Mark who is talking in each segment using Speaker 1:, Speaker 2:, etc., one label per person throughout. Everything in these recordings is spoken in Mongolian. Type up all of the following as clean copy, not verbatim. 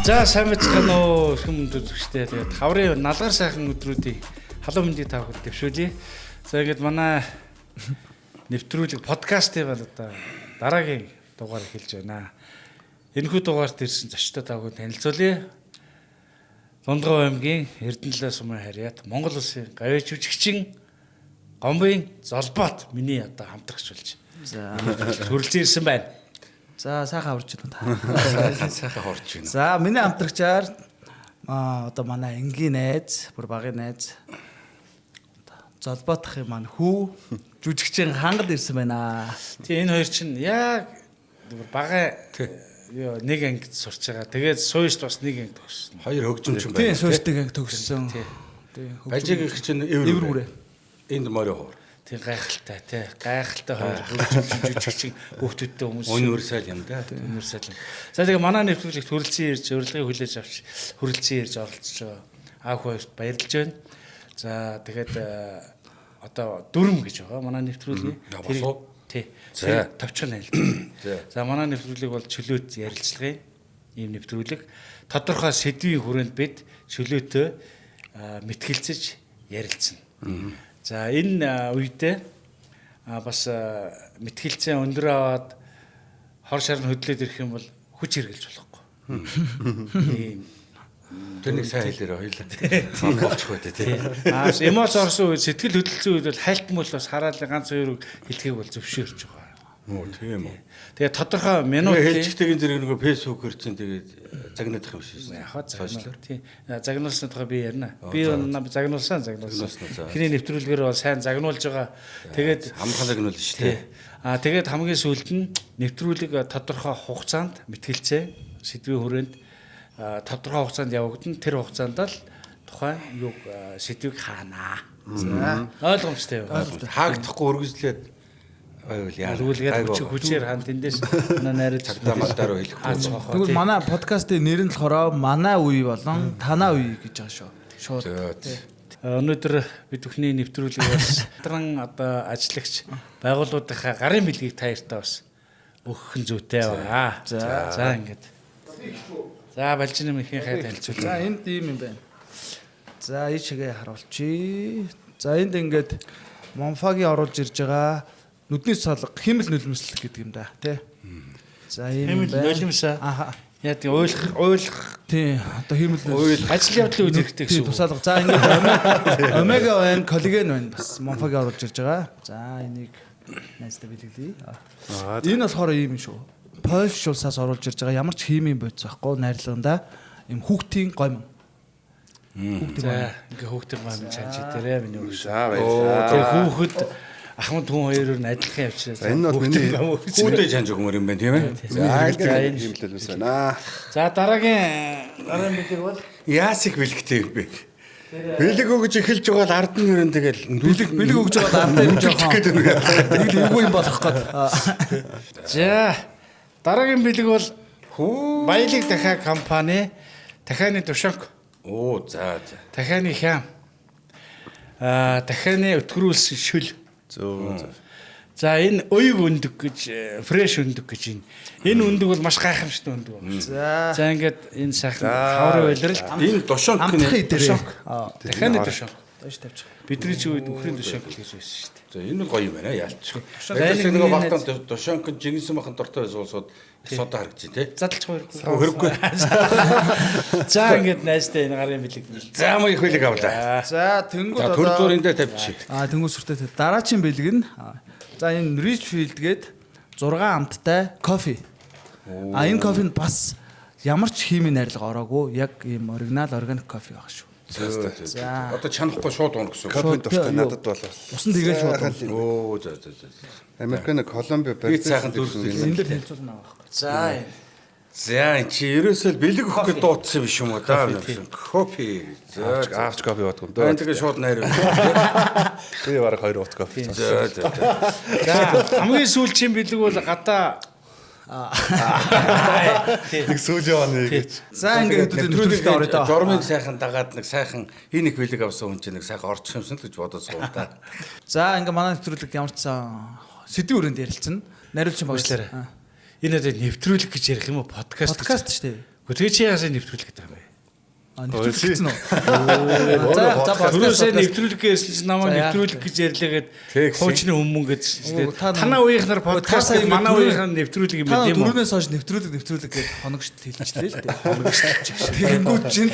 Speaker 1: За сайн байцгаана уу хүм үзэгчтэй. Тэгээд хаврын налгаар сайхан өдрүүдийн халуун мэндийг та бүхэнд дэвшүүлье. За ингээд манай нэвтрүүлэг подкастын бол одоо дараагийн дугаар эхэлж байна. Энэхүү дугаарт ирсэн зочдод та бүхэнд танилцуулъя. Лондгоо аймгийн Эрдэнэлээ сумын харьяат Монгол улсын гавьяа жүжигчин Гомбын Золбоот миний одоо хамтрагч болж. За хүрэлцэн ирсэн байна.
Speaker 2: За сайхан орж байна та.
Speaker 1: Сайхан орж байна.
Speaker 2: За миний хамтрагчаар одоо манай энгийн найз, бүр багын найз Золбоотхын маань хүү жүжигчин хангад ирсэн байна.
Speaker 1: Тэгээ энэ хоёр чинь яг багын нэг ангид сурч байгаа. Тэгээд суйш бас нэг анги төгссөн.
Speaker 3: Хоёр хөгжимч юм байна.
Speaker 2: Тийм суйшдаг анги төгссөн.
Speaker 3: Тийм. Бажиг их чинь эвэр. Энд морио хоор.
Speaker 1: Тийм гайхалтай тий. Гайхалтай хоёр жүжигчин хүүхдүүдтэй хүмүүс.
Speaker 3: Универсал юм да.
Speaker 1: Универсал. За тэгээ манай нэвтрүүлэгт хүрэлцэн ирж урилгыг хүлээж авч хүрэлцэн ирж оролцож байгаа аав хоёрт баярлж байна. За тэгээд одоо дүрм гэж байгаа манай нэвтрүүлгийн. Тий. Товчхон хэлдэг. За манай нэвтрүүлэг бол чөлөөт ярилцлагын ийм нэвтрүүлэг. Тодорхой сэдвийн хүрээнд бид чөлөөтөө мэтгэлцэж ярилцсан. За энэ үедээ бас мэтгэлцээ өндөр аваад хор шарн хөдлөөд ирэх юм бол хүч хэрглэж болохгүй.
Speaker 3: Тэрнийг сайн хэлээрээ хоёлаа. Болчих байдаг тий.
Speaker 1: Эмоц орсон үед сэтгэл хөдлөлцсөн үед бол хайлтмал бас хараад ганц хоёр хэлхийг бол зөвшөөрч байгаа.
Speaker 3: Оо тийм үү.
Speaker 1: Тэгээ тодорхой минут
Speaker 3: хэлжигтэйгийн зэрэг нөгөө фэйсбүүкээр чинь тэгээд загнаадах юм шиг
Speaker 1: байна. Яг загнуулсан. Тийм. Загнуулсны тухай би ярина. Би загнуулсан. Эхний нэвтрүүлгээр бол сайн загнуулж байгаа. Тэгээд
Speaker 3: амархан загнуул шүү дээ.
Speaker 1: Тэгээд хамгийн сүүлд нь нэвтрүүлэг тодорхой хугацаанд мэтгэлцээ сэдвийн хүрээнд тодорхой хугацаанд явагдана. Тэр хугацаанд л тухайн юг сэдвийг хаана. За ойлгомжтой юу?
Speaker 3: Хаагдахгүй үргэлжлээд
Speaker 1: Үргэлжлээд хүчээр хан тэндээс манай найраад
Speaker 3: цагтаамаар хэлэхгүй.
Speaker 2: Тэгвэл манай подкастын нэр нь болохоор манай үе болон танаа үе гэж байгаа шүү. Шууд.
Speaker 1: Өнөөдөр бид бүхний нэвтрүүлгийг бас хатран одоо ажиллагч байгууллагынхаа гарын бэлгийг та яртаа бас өгөх нь зүйтэй байна. За ингээд. За Балжин мхийн хай танилцуул.
Speaker 2: За энд ийм юм байна. За ийшгээ харуулчих. За энд ингээд Монфагийн оруулж ирж байгаа нүдний солго хэмэл нулимслэг гэдэг юм да тий. За ийм
Speaker 1: хэмэл нулимсаа. Аха. Яа тий ойлгох
Speaker 2: тий одоо хэмэл
Speaker 1: ажил явдлын үед хэрэгтэй гэсэн үг.
Speaker 2: Тусаалга. За ингээд омега байна, коллаген байна бас Монфагийн оруулж ирж байгаа. За энийг найстай бэлгэлье. Энэ болохоор ийм шүү. Польш улсаас оруулж ирж байгаа ямар ч химийн бодис байхгүй найрлаганда ийм хүүхдийн гомн.
Speaker 1: За ингээ хүүхдийн гомн чанч дээрээ миний үг. За баярлалаа. Хүүхэд Ахмад хүн хоёроор нь адилхан явчихсан.
Speaker 3: Энэ бол миний хүүдээ чанж өгмөр юм байна тийм ээ.
Speaker 1: За энэ хэмлэлээс байна. За дараагийн бэлэг бол
Speaker 3: яасик бэлгтэй бэ? Бэлэг өгж эхэлж байгаа л ард нь өрөн тэгэл
Speaker 2: бэлэг өгж байгаа ард нь
Speaker 3: жоохон
Speaker 2: нэг эвгүй юм болох гээд.
Speaker 1: За дараагийн бэлэг бол Баялаг дахиа компани дахианы тушанг.
Speaker 3: Оо за.
Speaker 1: Дахианы хям. Дахианы өтгөрүүлсэн шүл. За энэ уйг өндөг гэж фреш өндөг гэж энэ өндөг бол маш гайхамшигтай өндөг байна. За ингээд энэ сайхан хаврын байлрал
Speaker 3: энэ тушанг
Speaker 2: гэх
Speaker 1: тушанг. Дахианы тушанг.
Speaker 2: Доош тавьчих.
Speaker 1: Бидний ч үед үхрийн тушанг гэж байсан шүү дээ.
Speaker 3: За энэ гоё юм байна яалч. Тэгээд нэг багтан тушанг жигэнсэн махан дортой суулсууд содоо харагдчих тий.
Speaker 1: Задлж
Speaker 3: хэрэггүй.
Speaker 1: За ингээд найзтай энэ гарын бэлэг.
Speaker 3: За маяг хөлөг авлаа.
Speaker 2: За тэнгууд
Speaker 3: төр зурын дээр тавьчих.
Speaker 2: Тэнгууд сүртэй. Дараачийн бэлэг нь за энэ Richfield гээд 6 амттай кофе. Энэ кофенд бас ямар ч химийн найрлага ороогүй яг ийм оригинал органик кофе байгаа шүү.
Speaker 3: За одоо чанахгүй шууд унах гэсэн.
Speaker 4: Кофе дуртай надад бол
Speaker 2: усан тэгээд шууд.
Speaker 3: Оо за.
Speaker 4: Америкийн Колумбиа
Speaker 3: би цаахан дүрслээ.
Speaker 2: Энд л хэлцүүлнэ байгаа.
Speaker 3: За энэ чи ерөөсөө бэлэг өгөх гэж дуудсан биш юм уу да. Кофе.
Speaker 4: авч кофе уудаг юм
Speaker 3: дөө. Энэ тэгээ шууд найр.
Speaker 4: Би бараг 2 ут кофе.
Speaker 3: За.
Speaker 1: Хамгийн сүүлчийн бэлэг бол гадаа
Speaker 4: Нэг сүүл яваа нэг.
Speaker 2: За ингээд нэвтрүүлэгт орё доо.
Speaker 3: Жормыг сайхан дагаад нэг сайхан хий нэг бэлэг авсан хүн чинь нэг сайхан орчих юмсан л гэж бодож сууна да.
Speaker 2: За ингээд манай нэвтрүүлэгт ямар ч сэдвийн өрөөнд ярилцсан. Нариулчин багшлаарай.
Speaker 1: Энэ одоо нэвтрүүлэг гэж ярих юм уу? Подкаст
Speaker 2: шүү дээ.
Speaker 1: Тэгээ чи яасаа нэвтрүүлэх гэдэг юм бэ?
Speaker 2: Нэвтрүүлсэн үү?
Speaker 1: Түрүүсээ нэвтрүүлэх гэсэн чинь намайг нэвтрүүлэх гэж ярьлагаад хуучны хүмүүн гэдэг. Танаа үеийнхнэр подкастыг манай үеийнхэн нэвтрүүлэх юм байна тийм үү?
Speaker 2: Түрүүнээс хойш нэвтрүүлэг гэж хоногшд хэлчихлээ л дээ. Хоногшд. Тэгэнгүүт чинь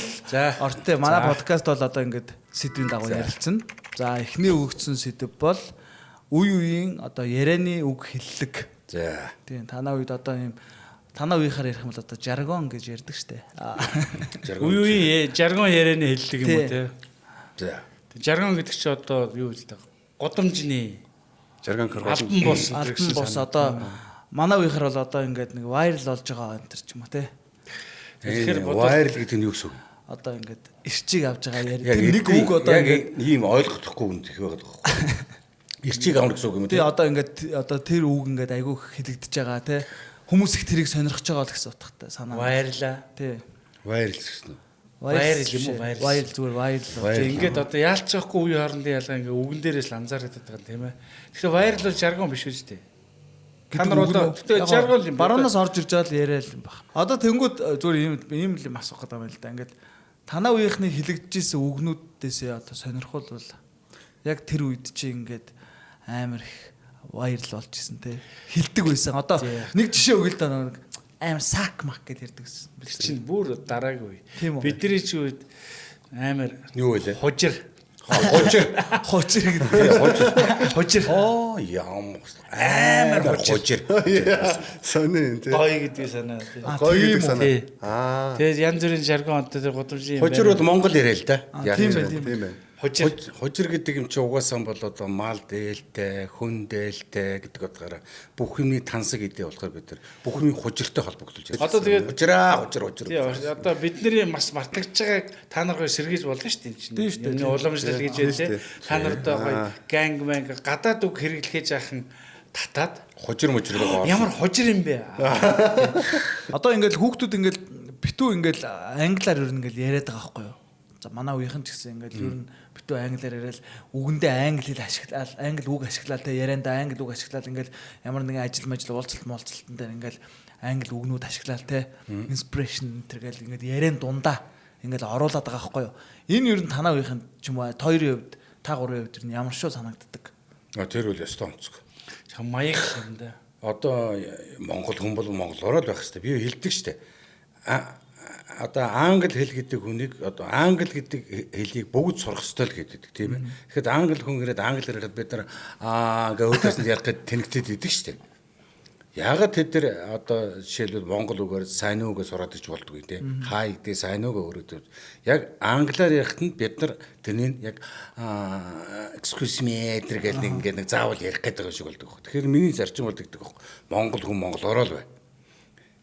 Speaker 2: ортой манай подкаст бол одоо ингээд сэдвийн дагуу ярилцсан. За эхний өгөгдсөн сэдв бол үе үеийн одоо ярианы үг хэллэг.
Speaker 3: За.
Speaker 2: Тийм танаа үед одоо юм танаа үеийнхаар ярих юм бол одоо жаргон гэж ярьдаг штэ.
Speaker 1: Үе үеийн жаргон ярианы хэллэг юм уу те?
Speaker 3: За.
Speaker 1: Жаргон гэдэг чи одоо юу вэ? Годамжны
Speaker 4: Жарган
Speaker 1: албан бус
Speaker 2: Албан бус одоо манай үеийнхаар бол одоо ингээд нэг вайрал болж байгаа энэ төр ч юм уу те.
Speaker 3: Тэгэхээр вайрал гэдэг нь юу гэсэн үг?
Speaker 2: Одоо ингээд ирчиг авж байгаа яри.
Speaker 3: Тэр
Speaker 2: Нэг үг одоо
Speaker 3: яг ийм ойлгохгүй юм их байгаад байгаа байхгүй. Ирчиг авна гэсэн үг юм уу?
Speaker 2: тий одоо ингээд одоо тэр үг ингээд айгүй хэлэгдэж байгаа те. Хүмүүс их тэрийг сонирхож байгаа л гэсэн утгатай санаа.
Speaker 1: Баярлаа.
Speaker 2: Тий.
Speaker 3: Вайрал гэсэн үү?
Speaker 1: Вайрал юм уу?
Speaker 2: Вайрал зүгээр вайрал.
Speaker 1: Тэгээ ингээд одоо яалч байхгүй үе хоорондын ялгаа ингээ үгэн дээрээс л анзаардаг байгаа тийм ээ. Тэгэхээр вайрал бол жаргон биш үү дээ. Та нар одоо тэгээ жаргон юм.
Speaker 2: Баруунаас орж ирж байгаа л яриа л юм баг. Одоо тэнгууд зүгээр ийм л юм асуух гэдэг юм л да. Ингээд танаа үеийнхний хэлэгдэжсэн үгнүүдээсээ одоо сонирхолвол яг тэр үед чи ингээд амар их вайрал болж исэн те. Хилдэг байсан. Одоо нэг жишээ өгөл та нэг амар сак мак гэж ярьдаг гэсэн.
Speaker 1: бид чинь бүр дараагийн
Speaker 2: Тийм
Speaker 1: үе.
Speaker 2: үү?
Speaker 1: Бидний чи үед амар
Speaker 3: Юу вэ?
Speaker 1: хужир
Speaker 2: Хожир гэдэг.
Speaker 1: хужир
Speaker 3: Оо яам амар хожир.
Speaker 4: Сони тий.
Speaker 1: гой гэдэг санаа тийм.
Speaker 4: Гоё гэдэг санаа.
Speaker 1: Тий.
Speaker 4: Аа.
Speaker 1: Тэгээд янз бүрийн жаргон онтой годамжийн
Speaker 3: Хожир бол Монгол яриа л да.
Speaker 2: Тийм байх.
Speaker 4: Тийм байна.
Speaker 1: хужир
Speaker 3: гэдэг юм чи угаасаа бол одоо мал дээлтэй, хүн дээлтэй гэдэг утгаараа бүх юмний тансаг идэ болохоор бид нар бүх юмний хужиртай холбогдуулж байна.
Speaker 1: Одоо тэгээд
Speaker 3: хужир.
Speaker 1: тий одоо бидний бас мартагдж байгааг та нар гоё сэргийж болно шүү дээ чинь. Миний уламжлал гэж байлээ. Та нар одоо гоё ганг манг гадаад үг хэрэглэхэж яахан татаад
Speaker 3: Хужир мужиргаа
Speaker 1: ямар хужир юм бэ?
Speaker 2: Одоо ингээд хүүхдүүд ингээд битүү ингээд англиар ер нь ингээд яриад байгаа байхгүй юу? За манай үеийнхэн ч гэсэн ингээд ер нь битүү англиар яриад үгэндээ англи хэл ашиглаад англи үг ашиглаад те ярианда англи үг ашиглаад ингээд ямар нэгэн ажил уулзалтан дээр ингээд англи үгнүүд ашиглаад те inspiration тэргээл ингээд яриан дундаа ингээд оруулаад байгаа байхгүй юу? Энэ ер нь танаа үеийнхэн ч юм уу хоёрын хувьд та гурвын хувьд ер нь ямар шүү санагддаг?
Speaker 3: Тэр үл ястаа онцгой.
Speaker 1: Маяг юм да.
Speaker 3: Одоо Монгол хүн бол монголоор л байх хэрэгтэй. Би хэлдэг штэ. Одоо англи хэл гэдэг хүнийг одоо англи гэдэг хэлийг бүгд сурах ёстой л гэдэг тийм ээ. Тэгэхэд англи хүн ирээд англиар яриад бид нар ингээ өөдөөс нь ярих гэд тэнэгтэд идэг штэ. Яагаад тэд нар одоо жишээлбэл монгол үгээр сайн үгээ сураад иж болдгоо тийм. Хай гэдэг сайн үгээ өргөдөв. Яг англиар ярихад нь бид нар тэрнийг яг excuse me гэдэг нэг заавал ярих гэдэг шиг болдог. Тэгэхээр миний зарчим бол гэдэг байхгүй. Монгол хүн монголоор л бай.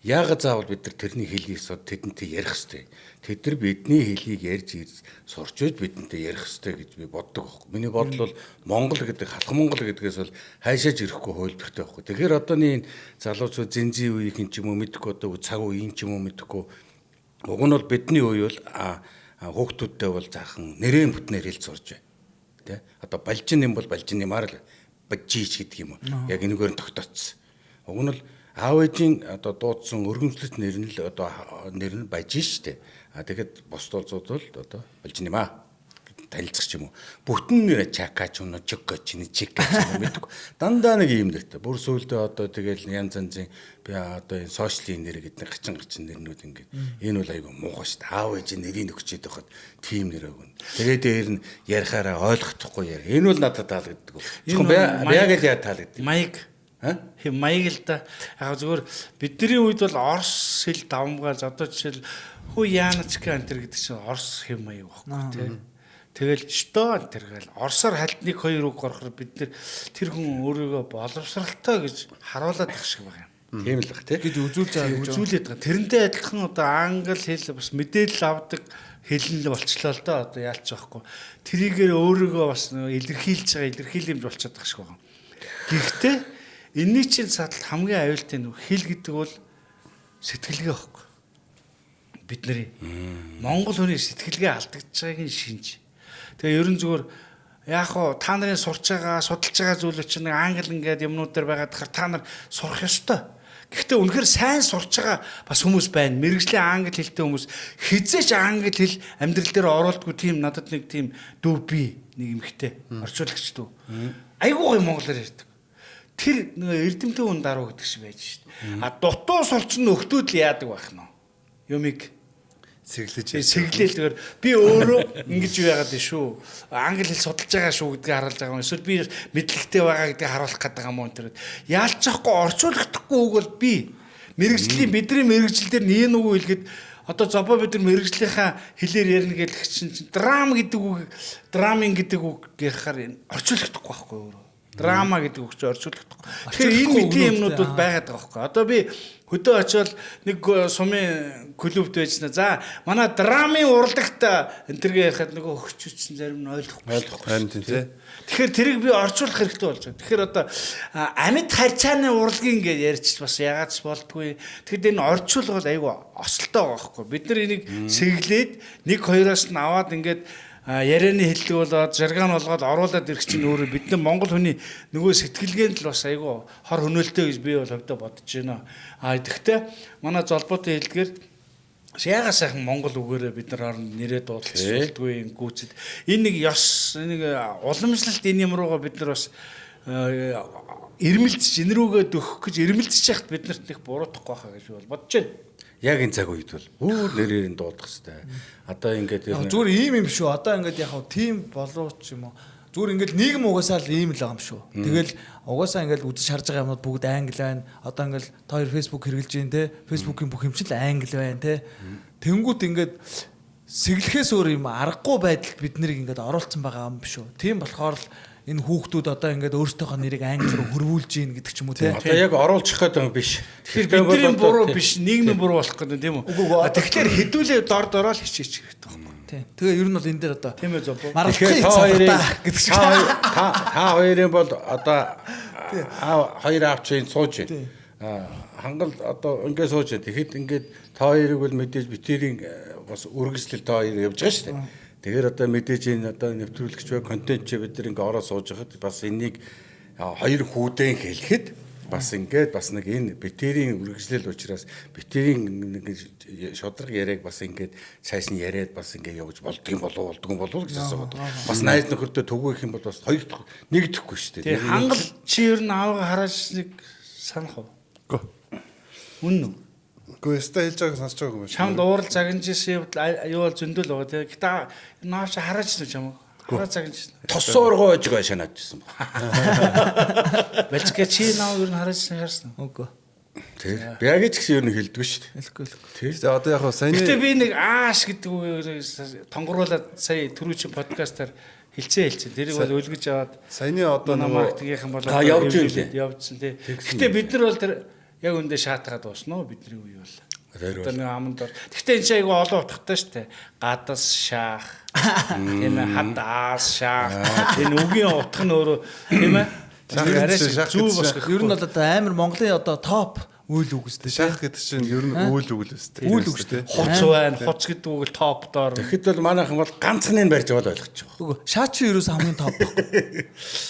Speaker 3: Яагаад заавал бид нар тэрний хэлийг тэдэнтэй ярих хэвтэй. Тэд нар бидний хэлийг ярьж сурч ийж бидэнтэй ярих хэвтэй гэж би боддог байхгүй. Миний бодол бол монгол гэдэг халах монгол гэдгээс бол хайшааж ирэхгүй хөвөлбөртэй байхгүй. Тэгэхээр одооний залуучууд зэнзий үеийн ч юм уу мэдхгүй одоо цаг үеийн ч юм уу мэдхгүй. Уг нь бол бидний үе бол хүүхдүүдтэй бол заахан нэрэн бүтнээр хэл сурж байна. Тэ? Одоо балжин юм бол балжин юмар л бажиж гэдэг юм уу. Яг энэгээр нь тогтооцсон. Уг нь бол аав ээжийн одоо дуудсан өргөмжлөлт нэр нь л одоо нэр нь бажин штэ. Тэгэхэд бос толзууд бол одоо балжин юм танилцах юм уу. Бүтэн нэр чакач өнө чокоч нэг чик гэж юм мэдгүй. Дандаа нэг юм дэртэ. Бүр сүүлдээ одоо тэгэл янз янзын би одоо энэ сошиалын нэр гэдэг гачин нэрнүүд ингээд энэ бол айгүй муухай штэ. Аав ээжийн нэрийг өгчээд байхад тим нэр өгнө. Тэгээд дээр нь ярихаараа ойлгохдохгүй яа. Энэ бол надад таалагддаг. Зөвхөн яг л яа таалагддаг.
Speaker 1: Маяг маяг л да. Яг зүгээр бидний үед бол орс хэл давмгаал одоо жишээл хүү яаначка антер гэдэг чинь орс хэм маяг байхгүй тий. Тэгэл что тэргээл орсоор хальтныг хоёр үг орохоор бид тэр хүн өөрийгөө боловсралтай гэж харуулдаг шиг байгаа юм.
Speaker 3: Тийм л баг тий.
Speaker 2: Гэж
Speaker 1: Үзүүлээд байгаа. Тэрнтэй адилхан одоо англи хэл бас мэдээлэл авдаг хэл нь болчлоо л доо одоо яалч байхгүй. Тэрийгээр өөрийгөө бас илэрхийлж байгаа илэрхийлэмж болчиход байгаа шиг байгаа. Гэхдээ энэний чинь садал хамгийн аюултай нь хэл гэдэг бол сэтгэлгээ байхгүй. Бидний Монгол хүний сэтгэлгээ алдагдж байгааг нь шинж. Тэгээ ерөн зүгээр яг хоо та нарын сурч байгаа, судалж байгаа зүйлүүд чинь англи ингээд юмнууд дээр байгаад хар та нар сурах ёстой. Гэхдээ үнэхээр сайн сурч байгаа бас хүмүүс байна. Мэргэжлийн англи хэлтэй хүмүүс хизээч англи хэл амьдрал дээр оруулдаггүй тийм надад нэг тийм дүү би нэг эмхтэй орчуулагч дүү. Айгуу гоё монголоор ярьдаг. Тэр нэг эрдэмтэн хүн даруу гэдэг шиг байж шít. А дутуу сурцсан нөхдүүд л яадаг байх нь. Юмиг сэглэлээр би өөрөө ингэж юу яагаад вэ шүү. Англи хэл судалж байгаа шүү гэдгийг харуулж байгаа юм. Эсвэл би мэдлэгтэй байгаа гэдгийг харуулах гэдэг юм уу тэр. Яалцахгүй орчуулгахдаггүй үг бол би мэрэгжлийн бидний мэрэгжил дээр нэг үгүй хэлгээд одоо зобо бид нар мэрэгжлийнхаа хэлээр ярина гэдэг чинь драм гэдэг үг драмын гэдэг үг ярихаар орчуулгахдаггүй байхгүй өөрөө. Драма гэдэг үг чинь орчуулгахдаггүй. Тэгэхээр энэ мэдээ юмнууд бол байгаад байгаа байхгүй. Одоо би хөдөө очивол нэг сумын клубт байжна. За манай драмын урлагт энэ төргээ ярихад нөгөө хөгчүүцсэн зарим нь ойлгохгүй.
Speaker 4: Харин тийм тий.
Speaker 1: Тэгэхээр тэрийг би орчуулах хэрэгтэй болж байгаа. Тэгэхээр одоо амьд харьцааны урлагийн гэж ярьж бас ягаад ч болдгүй. Тэгэхэд энэ орчуулга бол айгүй осолтой байгаа байхгүй. Бид нар энийг сэглээд нэг хоёроос нь аваад ингээд ярианы хэллэг болоод жарган болгоод оруулаад ирэх чинь өөрөө бидний монгол хүний нөгөө сэтгэлгээнд л бас айгүй хор хөнөөлтэй гэж би бол хөвдө бодож байна. Тэгэхдээ манай золбоотой хэлдгээр яага сайхан монгол үгээрээ бид нар орнд нэрээ дуудалцуулдгүй гүйцэд энэ нэг ёс нэг уламжлалт энэ юм руугаа бид нар бас ирмэлцэж энэ рүүгээ дөхөх гэж ирмэлцэж яхад бид нарт нэг буруутахгүй байхаа гэж бол бодож байна.
Speaker 3: Яг энэ цаг үед бол бүр нэрээр нь дуудах хэрэгтэй. Одоо ингээд
Speaker 2: зүгээр ийм юм шүү. Одоо ингээд яг тийм болооч юм уу. Зүгээр ингээд нийгэм угаасаа л ийм л байгаа юм шүү. Тэгэл угаасаа ингээд үзэж харж байгаа юмнууд бүгд англи байна. Одоо ингээд та хоёр Facebook хэрэгжилж байна те. Facebook-ийн бүх юм чинь л англи байна те. Тэнгүүт ингээд сэглэхээс өөр юм аргагүй байдалд бид нарыг ингээд оруулсан байгаа юм шүү. Тийм болохоор л энэ хүүхдүүд одоо ингээд өөрсдийнхөө нэрийг англи руу хөрвүүлж гин гэдэг ч юм уу те.
Speaker 3: Одоо яг оруулах гэдэг юм биш.
Speaker 1: Тэгэхээр бидний буруу биш, нийгмийн буруу болох гэдэг тийм үү? Тэгэхээр хэдүүлээ дор дороо л хичээч хэрэгтэй байхгүй.
Speaker 2: Тийм. Тэгээ ер нь бол энэ дээр одоо
Speaker 1: тийм ээ зобо.
Speaker 2: Тэгэхээр
Speaker 3: та хоёрын бол одоо хоёр аавчин сууж байна. Хангал одоо ингээд сууж байна. Тэгэхэд ингээд та хоёрыг бол мэдээж битэрийн бас үргэлжлэл та хоёр явж байгаа шүү дээ. Тэгэхээр одоо мэдээж энэ одоо нэвтрүүлэгч бай контент ч бид нар ингээ ороо сууж байхад бас энийг хоёр хүүдэн хэлэхэд бас ингээд бас нэг энэ битэрийн үргэлжлэл учраас битэрийн нэг шодрог яриаг бас ингээд цааш нь яриад бас ингээ явж болдго болов гэж асууад. Бас найз нөхөдөө төгөөх юм бол бас хоёр нэгдэхгүй шүү дээ.
Speaker 1: Тэгээ хангал чи ер нь аавга хараач нэг санах уу?
Speaker 4: Үгүй.
Speaker 1: Үнэн үү?
Speaker 4: Үгүй өстой хэлж байгааг сонсож байгаа юм байна.
Speaker 1: Чамд уурал загинжсэн юу бол зөндөл байгаа тийм. Гэтэ наач хараач нь чамаа. Хараа загинжсэн.
Speaker 3: Тосооргоо ээж байгаа шанаадчихсан ба.
Speaker 1: Бэлчгээ чи наа ер нь хараачсан харсан.
Speaker 2: Үгүй.
Speaker 3: Тэг. Бягэж гэсэн ер нь хэлдэг шүү дээ.
Speaker 2: Хэлэхгүй.
Speaker 4: Тэг. Одоо яг саяны
Speaker 1: Гэтэ би нэг ааш гэдэг үгээр тонгоруулаад сая түрүүчийн подкастаар хэлцээ. Тэрийг бол үлгэж аваад
Speaker 4: саяны одоо
Speaker 1: маркетингийнхэн бол
Speaker 3: явж
Speaker 1: явжсан тий. Гэтэ бид нар бол тэр яг үндэ шаатгаад дуусна уу бидний үе бол. Одоо нэг аманд ор. Гэтэ энэ чинь айгүй олон утгатай шүү дээ. Гадас шаах. Тийм ээ хадаас шаах. Энэ үгийн утга нь өөрөө тийм ээ.
Speaker 2: Зүг бас ер нь бол одоо амар Монголын одоо топ үйл үг үстэй.
Speaker 4: шах гэдэг чинь ер нь үйл үг л үстэй.
Speaker 2: Үйл үг үстэй.
Speaker 1: Хуц байна. Хуц гэдэг үг л топ доор.
Speaker 3: Тэгэхэд бол манайхан бол ганцхан нь барьж байгаа ойлгож байгаа.
Speaker 2: Үгүй шаа чи ерөөсөө хамгийн топ байхгүй.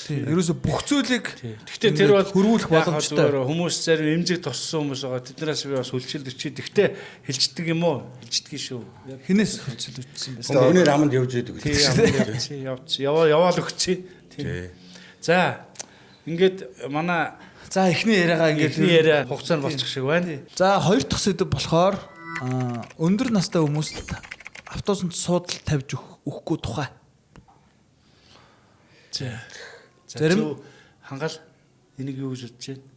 Speaker 2: Тийм ерөөсөө бүх зүйлийг
Speaker 1: Гэхдээ тэр бол
Speaker 2: хөрвүүлэх боломжтой.
Speaker 1: Хүмүүс зарим эмзэг тоссон хүмүүс байгаа. Тэднээс би бас хүлчилж чи. Гэхдээ хэлждэг юм уу? Хэлждэг шүү.
Speaker 2: Хинээс хөлцөл үтсэн байсан.
Speaker 3: Өнөр аманд явж идэг.
Speaker 1: Тийм явц. Яваал өгчээ. Тийм. За ингээд манай
Speaker 2: За эхний яриагаа ингээд
Speaker 1: яриа хугацаанд болчих шиг байна.
Speaker 2: За хоёр дахь сэдв болохоор өндөр настай хүмүүст автобусанд суудал тавьж өгөхгүй тухай.
Speaker 1: За.
Speaker 2: Зарим
Speaker 1: хангаал энийг юу гэж бодож байна?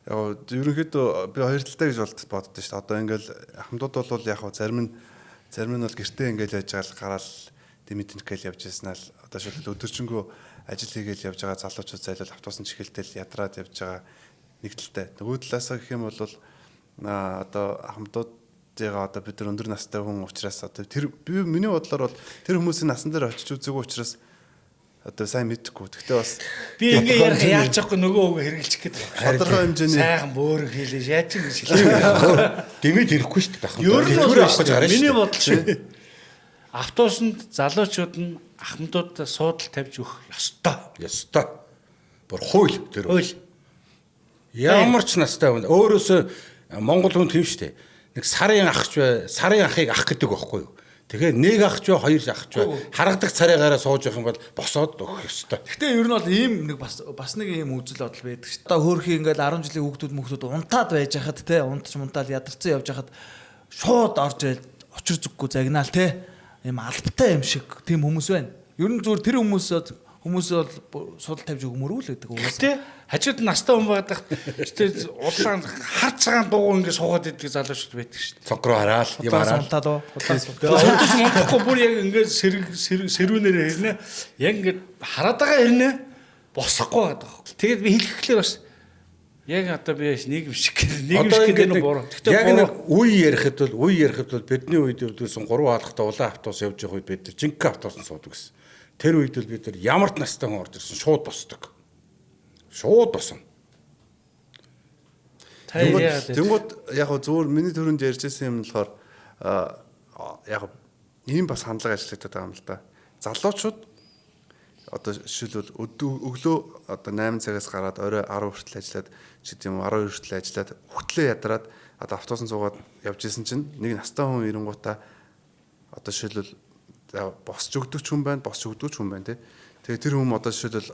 Speaker 4: Яг ерөнхийдөө би хоёр талтай гэж боддоо шүү дээ. Одоо ингээл хамтууд бол яг зарим нь бол гэртээ ингээл яаж гараал дэмэдэнч гээл явж яснаа л одоо шилбэл өдөржингөө ажил хийгээл явж байгаа залуучууд зайлал автобусны чихэлтэл ядраад явж байгаа нэг талтай. Нөгөө талаасаа гэх юм бол одоо хамтуудыгаа одоо бид нар өндөр настай хүн учраас одоо тэр миний бодлоор бол тэр хүмүүсийн насан дээр очиж үзээгүй учраас одоо сайн мэдэхгүй. Гэхдээ бас
Speaker 1: би ингээ ярих яаж чадахгүй нөгөө үг хэрэгжилчих гээд
Speaker 4: тодорхой хэмжээний
Speaker 1: сайхан бөөрөг хийлээ яаж юм гэж хэлээ.
Speaker 3: Дэмэд ирэхгүй шүү дээ.
Speaker 1: Ер нь
Speaker 3: Тэтгэр авах гэж гараа шүү.
Speaker 1: миний бодол шүү. Автобусанд залуучууд нь ахмадуудад суудал тавьж өгөх ёстой.
Speaker 3: Ястай. Бүр хууль тэр.
Speaker 1: Хууль.
Speaker 3: Ямар ч настай хүн өөрөөсөө Монгол хүн тийм шүү дээ. Нэг сарын ахыг ах гэдэг байхгүй юу? Тэгэхээр нэг ах ч бай, хоёр ах ч бай. Харгадаг царайгаараа сууж явах юм бол босоод өгөх ёстой.
Speaker 2: Гэхдээ ер нь бол ийм нэг бас нэг ийм үзэл бодол байдаг ш. Одоо хөөрхий ингээл 10 жилийн хүүхдүүд унтаад байж хахад те унтаад ядарсан явж хахад шууд орж ирэл очир зүггүй загнаал те. Ийм албатай юм шиг тийм хүмүүс байна. Ер нь зүгээр тэр хүмүүс бол судал тавьж өгмөргүй л гэдэг угаас.
Speaker 1: Тэ хажууд настай хүн байдаг. Тэ удаан хар цагаан дуугүй ингэ суугаад идэх залуучууд байдаг шүү дээ.
Speaker 3: Цонхроо хараал, юм хараал.
Speaker 2: Унтаад уу.
Speaker 1: Унтаж мунтахгүй бүр яг ингэ сэрүүнээр хэрнэ. Яг ингэ хараад байгаа хэрнэ. Босохгүй байдаг. Тэгээд би хэлэхлээр бас яг одоо би нийгэм шиг гэдэг нь буруу.
Speaker 3: Яг нэг үе ярихад бол бидний үед өвдөөсөн 3 хаалгатай улаан автобус явж байгаа үед бид жинхэнэ автобусанд суудаг гэсэн. Тэр үед л бид нар ямар ч настай хүн орж ирсэн шууд босдог. Шууд босно.
Speaker 4: Тэнгууд яг зөвөр миний төрөнд ярьжсэн юм болохоор яг ийм бас хандлага ажиллагдаад байгаа юм л да. Залуучууд одоо жишээлбэл өглөө одоо 8 цагаас гараад орой 10 хүртэл ажиллаад ч гэдэм 12 хүртэл ажиллаад хөтлөө ядраад одоо автобусан суугаад явж исэн чинь нэг настай хүн ирэнгуудаа одоо жишээлбэл босч өгдөг ч хүн байна, босч өгдөг ч хүн байна тий. Тэгээ тэр хүн одоо жишээлбэл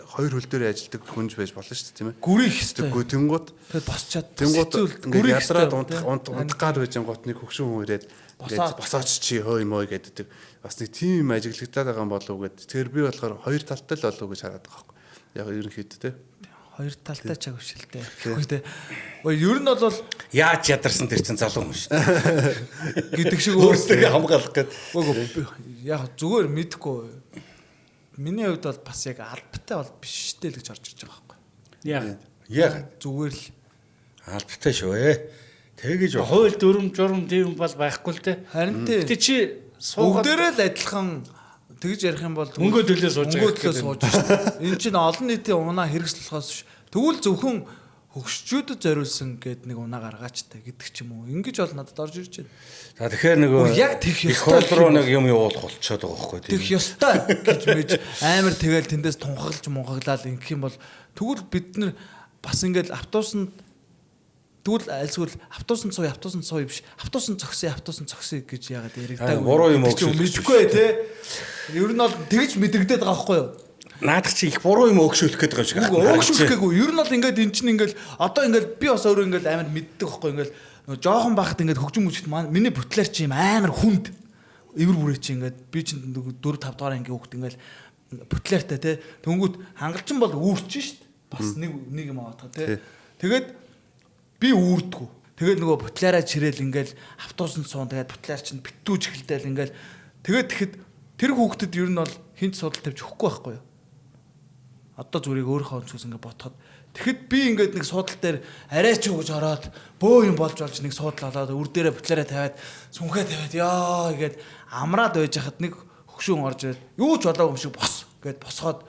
Speaker 4: хоёр хөл дээр ажилдаг хүнж байж болно шүү дээ тийм ээ.
Speaker 2: Гүрийх хэвчээ.
Speaker 4: Тэнгууд
Speaker 2: тэгээд босчаад
Speaker 4: ингээд ядраад унтах гад байж ангууд нэг хөгшин хүн ирээд босооч чи хөө юм уу гэдэг бас нэг тийм ажиглагдаад байгаа юм болов уу гэд. Тэгэхээр би болохоор хоёр талтай л болов уу гэж хараад байгаа байхгүй. Яг ерөнхийдөө тий.
Speaker 2: Хоёр талтай чаг өвшөлтэй. Гэхдээ ер нь бол
Speaker 3: яаж ядарсан тэр чин залуу хүн шүү дээ.
Speaker 2: гэдэг шиг
Speaker 3: өөрсдөө хамгаалах гээд.
Speaker 2: Яг зүгээр мэдхгүй. Миний хувьд бол бас яг албатай бол биш дээ л гэж орж ирж байгаа байхгүй.
Speaker 3: Яг
Speaker 2: зүгээр л
Speaker 3: албатай шүү ээ. Тэгэж
Speaker 1: хууль дүрм журм тийм бол байхгүй л дээ.
Speaker 2: Харин тий.
Speaker 1: Тэ чи суугаад
Speaker 2: бүгдээрээ л адилхан тэгж ярих юм бол
Speaker 1: өнгөө төлөө сууж
Speaker 2: шүү дээ. Энд чинь олон нийтийн унаа хэрэгслэхээс биш. Тэгвэл зөвхөн хөгшчүүдэд зориулсан гэд нэг унаа гаргаач та гэдэг ч юм уу. Ингэж бол надад орж ирж байна.
Speaker 3: За тэгэхээр нөгөө
Speaker 2: яг тех
Speaker 3: их хол руу нэг юм явуулах болчиход байгаа байхгүй тийм.
Speaker 2: Тех ёстой гэж мэж амар тэгэл тэндээс тунхаглаж мунхаглаад ингэх юм бол тэгвэл бид нар бас ингээд автобусанд тэгвэл альсгүй автобусанд сууя биш. Автобусанд зогсъё гэж яагаад яригдаагүй.
Speaker 3: Буруу юм өгч
Speaker 2: мэдэхгүй те. Ер нь бол тэгж мэдэгдээд байгаа байхгүй юу?
Speaker 3: Наадах чи их буруу юм өгшүүлэх гээд байгаа юм шиг
Speaker 2: байна. Өгшүүлэх гээгүй. Ер нь бол ингээд эн чинь ингээд одоо ингээд би бас өөрөө ингээд амар мэддэг байхгүй ингээд жоохон байхад ингээд хөгжим мөчт маань миний бүтлэр чи юм амар хүнд эвэр бүрээ чи ингээд би чинь 4 5 дугаар ангийн хүүхд ингээд бүтлэртэй те тэнгүүт хангалчин бол үүрчин шүү дээ. Бас нэг юм аваад те. Тэгээд би үүрдгүү. Тэгээд нөгөө бүтлээраа чирээл ингээд автобусанд суун тэгээд бүтлээр чинь битүүж эхэлдээл ингээд тэгээд тэгэхэд тэр хүүхдэд ер нь бол хинт судал тавьж өгөхгүй байхгүй юу? Одоо зүрийг өөрийнхөө өнцгөөс ингээд ботход тэгэхэд би ингээд нэг судал дээр арай ч өгж ороод бөө юм болж нэг судал олоод үр дээрээ бүтлээрээ тавиад сүнхээ тавиад яа гэгээд амраад байж хахад нэг хөгшүүн орж ирээд юу ч болоогүй юм шиг бос гэд босгоод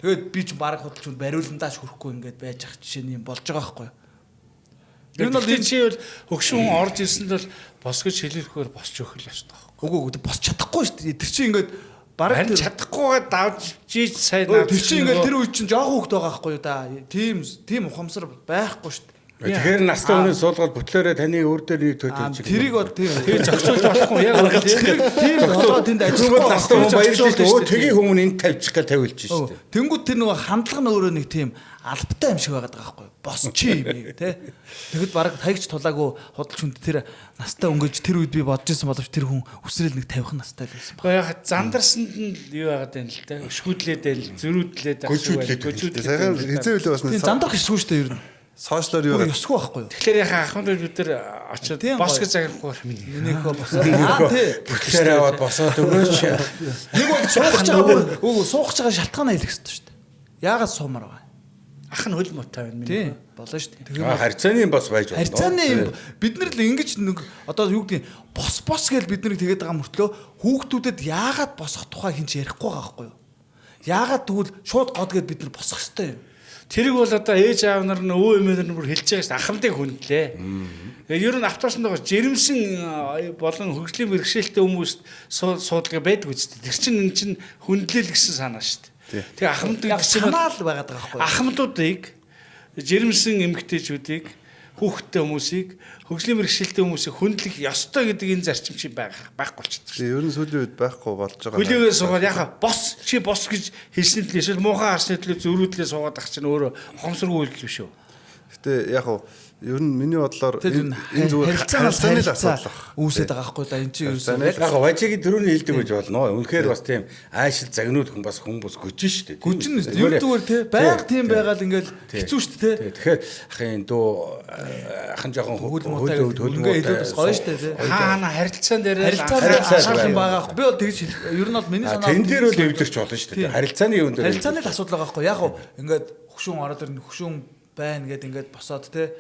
Speaker 2: тэгээд би ч баг худалч хүн бариуландааш хүрэхгүй ингээд байж ах жишээ нь юм болж байгаа байхгүй юу?
Speaker 1: Тэр нь бол энэ чи хөгшүүн орж ирсэнд бол бос гэж хэлэхээр босч өгөх л шүү дээ.
Speaker 2: Үгүй босч чадахгүй шүү дээ. Тэр чинь ингээд
Speaker 1: бараг чадахгүйгээ давж жийж сайн наад.
Speaker 2: Тэр чинь ингээд тэр үе чинь жоохон хөвгт байгаа байхгүй юу да. Тийм ухамсар байхгүй шүү дээ.
Speaker 3: Тэгэхээр настай хүний суулгаад бүтлээрээ таны өөр дээр нэг төтөж.
Speaker 2: Тэрийг бод тийм.
Speaker 1: Тэгээ зохицуулж болохгүй яг бол
Speaker 2: тийм болоо тэнд ажиллах
Speaker 3: настай хүн баярлж өө тгийн хүмүүс энд тавьчих гэж тавилж шүү дээ.
Speaker 2: Тэнгүүд тэр нөгөө хандлага нь өөрөө нэг тийм албатай юм шиг байгаа байхгүй юу? Босчи юм тий. Тэгэхэд бараг таягч тулаагүй худалч хүнд тэр настай өнгөж тэр үед би бодож ирсэн боловч тэр хүн өсрэл нэг 50 настай л байсан
Speaker 1: баг. Яг зандарсанд нь юу яагаад байна л да. Өшгүүдлээдэл, зөрүүдлээд
Speaker 4: гөжүүдлээд. Сайхан хизээ үлээ бас
Speaker 2: нэг зандарх хэсгүй шүү дээ ер нь.
Speaker 4: Сошиалор юу
Speaker 2: яагаад ёсгүй байхгүй юу?
Speaker 1: Тэгэхээр яхаа ахмад бид нар очиод бос гэж загнахгүй
Speaker 2: минийхөө босоо. Тий.
Speaker 3: Бүтлээр аваад босоод өгөөч.
Speaker 2: Нэг бол суугч байгаа үгүй суугч байгаа шалтгаанаа хэлэх хэрэгтэй шүү дээ. Яагаад суумаар байгаа? Ах нь хөл муутай байна миний. Болно шүү дээ.
Speaker 3: Тэгэхээр харьцааны юм бас байж болно.
Speaker 2: Харьцааны юм бид нар л ингэж нэг одоо юу гэдэг бос гэж бид нарыг тэгээд байгаа мөртлөө хүүхдүүдэд яагаад босох тухай хинч ярихгүй байгаа байхгүй юу? Яагаад тэгвэл шууд год гэд бид нар босох хэрэгтэй юм.
Speaker 1: Тэрийг бол одоо ээж аав нар нь өвөө эмээ нар бүр хэлж байгаа шүү дээ. Ахмадыг хүндлээ. Тэгээ ер нь автобусанд байгаа жирэмсэн болон хөгжлийн бэрхшээлтэй хүмүүс суудлага байдаг үстэй. Тэр чинь эн чинь хүндлэл гэсэн санаа шүү дээ. Тэгээ ахмад
Speaker 2: санаал байгаад байгаа байхгүй юу?
Speaker 1: Ахмадуудыг жирэмсэн эмэгтэйчүүдийг хүүхдтэй хүмүүсийг хөгжлийн мэргэжилтэй хүмүүсийг хүндлэх ёстой гэдэг энэ зарчим чи байхгүй болчихсон шүү.
Speaker 4: Ер нь сүүлийн үед байхгүй болж байгаа.
Speaker 1: Хөлөөгөө суугаад яхаа бос гэж хэлсэн л эсвэл муухан харсны төлөө зөрүүдлээ суугаад ах чинь өөрөө хомсргүй үйлдэл биш үү.
Speaker 4: Гэтэ яг хуу ер нь миний бодлоор
Speaker 2: энэ
Speaker 4: зүгээр харилцааны л асуудал баг.
Speaker 2: Үүсээд байгаа байхгүй да энэ чинь ерөөсөө
Speaker 3: Яг важигийн дөрөвний хэлдэг гэж болно. Үнэхээр бас тийм айшил загнууд хүмүүс гүжин шүү дээ.
Speaker 2: гүжин юм зүгээр те байг тийм байгаад ингээл хэцүү шүү дээ те.
Speaker 3: Тэгэхээр ахын дөө ахын жоохон
Speaker 2: хөлмөтэй илүү бас гоё шүү дээ те.
Speaker 1: Хаана харилцаан дээр
Speaker 2: харилцаа юм байгаа байхгүй. Би бол тэгж ер нь бол миний санаа
Speaker 3: тэн дээр бол эвдэрч болно шүү дээ. Харилцааны юм дээр.
Speaker 2: харилцааны л асуудал байгаа байхгүй. Яг уу ингээд хөшүүн ороод ирнэ хөшүүн байна гэд ингээд босоод те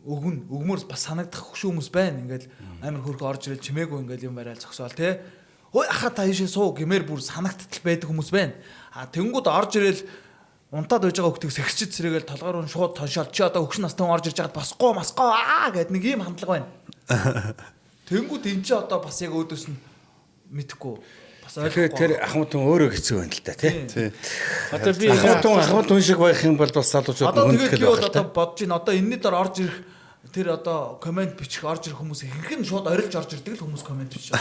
Speaker 2: өгмөр бас санагдах хөшүүн хүмүүс байна. Ингээд амар хөрхө орж ирэл чимээгүй ингээд юм барайл зогсоол те. Ой ахаа та ийшээ суу гэмээр бүр санагдтал байдаг хүмүүс байна. Тэнгүүд орж ирэл унтаад байж байгаа хөлтийг сэгчид сэргээл толгоор нь шууд тоншоод чи одоо хөгшин настан орж ирж байгаад басгүй гэд нэг ийм хандлага байна. Тэнгүүд эн чи одоо бас яг өөдөөс нь мэдхгүй бас
Speaker 3: Тэгэхээр тэр ахмадтун өөрөө хэцүү байна л да тий.
Speaker 1: Одоо би
Speaker 3: ахмадтун шиг байх юм бол бас залуучууд
Speaker 2: одоо тэгээд
Speaker 3: хүндэтгэл
Speaker 2: би бол
Speaker 3: байх
Speaker 2: одоо бодож байна. Одоо энэний дор орж ирэх тэр одоо комент бичих орж ирэх хүмүүс ихэнх нь шууд орилж орж ирдэг л хүмүүс комент бичих.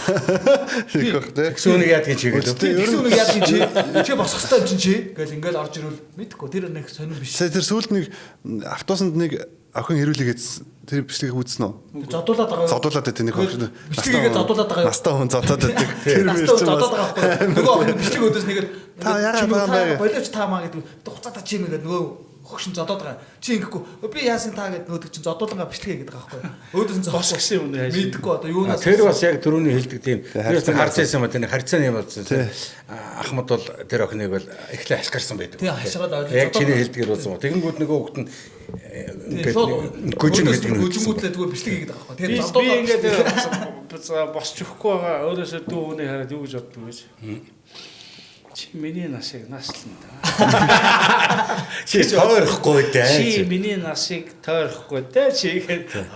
Speaker 3: Тэгсүүнийг яад гэж хэлээд.
Speaker 2: Тэгсүүнийг яад гэж чи босох хэрэгтэй юм чи гэл ингээл орж ирвэл мэдхгүй тэр нэг сонирн биш.
Speaker 4: Тэр сүүлд нэг автобусанд нэг охин хэрүүлээгээд тэр бичлэгийг үзсэн үү?
Speaker 2: Зодуулаад байгаа.
Speaker 4: Зодуулаад байдаг нэг охин.
Speaker 2: Бичлэгийг зодуулаад байгаа.
Speaker 4: Настаа хүн зодоод байдаг. Тэр
Speaker 2: Настаа зодоод байгаа байхгүй. Нөгөө охин бичлэг өдөөс нэгээд
Speaker 4: та яагаад байгаа юм бэ?
Speaker 2: Болооч таамаа гэдэг. Хуцаатаа чи мэгээд нөгөө хөгшин зодоод байгаа. Чи ингэхгүй. Би яасан та гэдэг нөөдөг чинь зодуулангаа бичлэгээ гэдэг байгаа байхгүй. Өөдөөс нь
Speaker 1: бос гэсэн юм яаж
Speaker 2: мэдхгүй одоо юунаас
Speaker 3: Тэр бас яг түрүүний хэлдэг тийм. Тэр харж байсан юм байна. Харьцааны юм болсон. Ахмад бол тэр охиныг бол эхлээ ашгарсан байдаг.
Speaker 2: тий хашгаад ойлгож
Speaker 3: Яг чиний хэлдгээр болсон. Тэгэнгүүт нөгөө хүүхэд нь гүжин гэдэг нь
Speaker 2: гүжингүүтлээ зүгээр бичлэг хийгээд байгаа байхгүй.
Speaker 1: би
Speaker 2: Тэгээд
Speaker 1: ингээд босч өгөхгүй байгаа өөрөөсөө дүү хүнийг хараад юу гэж боддог гэж. Чи миний насыг наслан да.
Speaker 3: чи тойрохгүй дээ.
Speaker 1: Чи миний насыг тойрохгүй дээ чи гэдэг.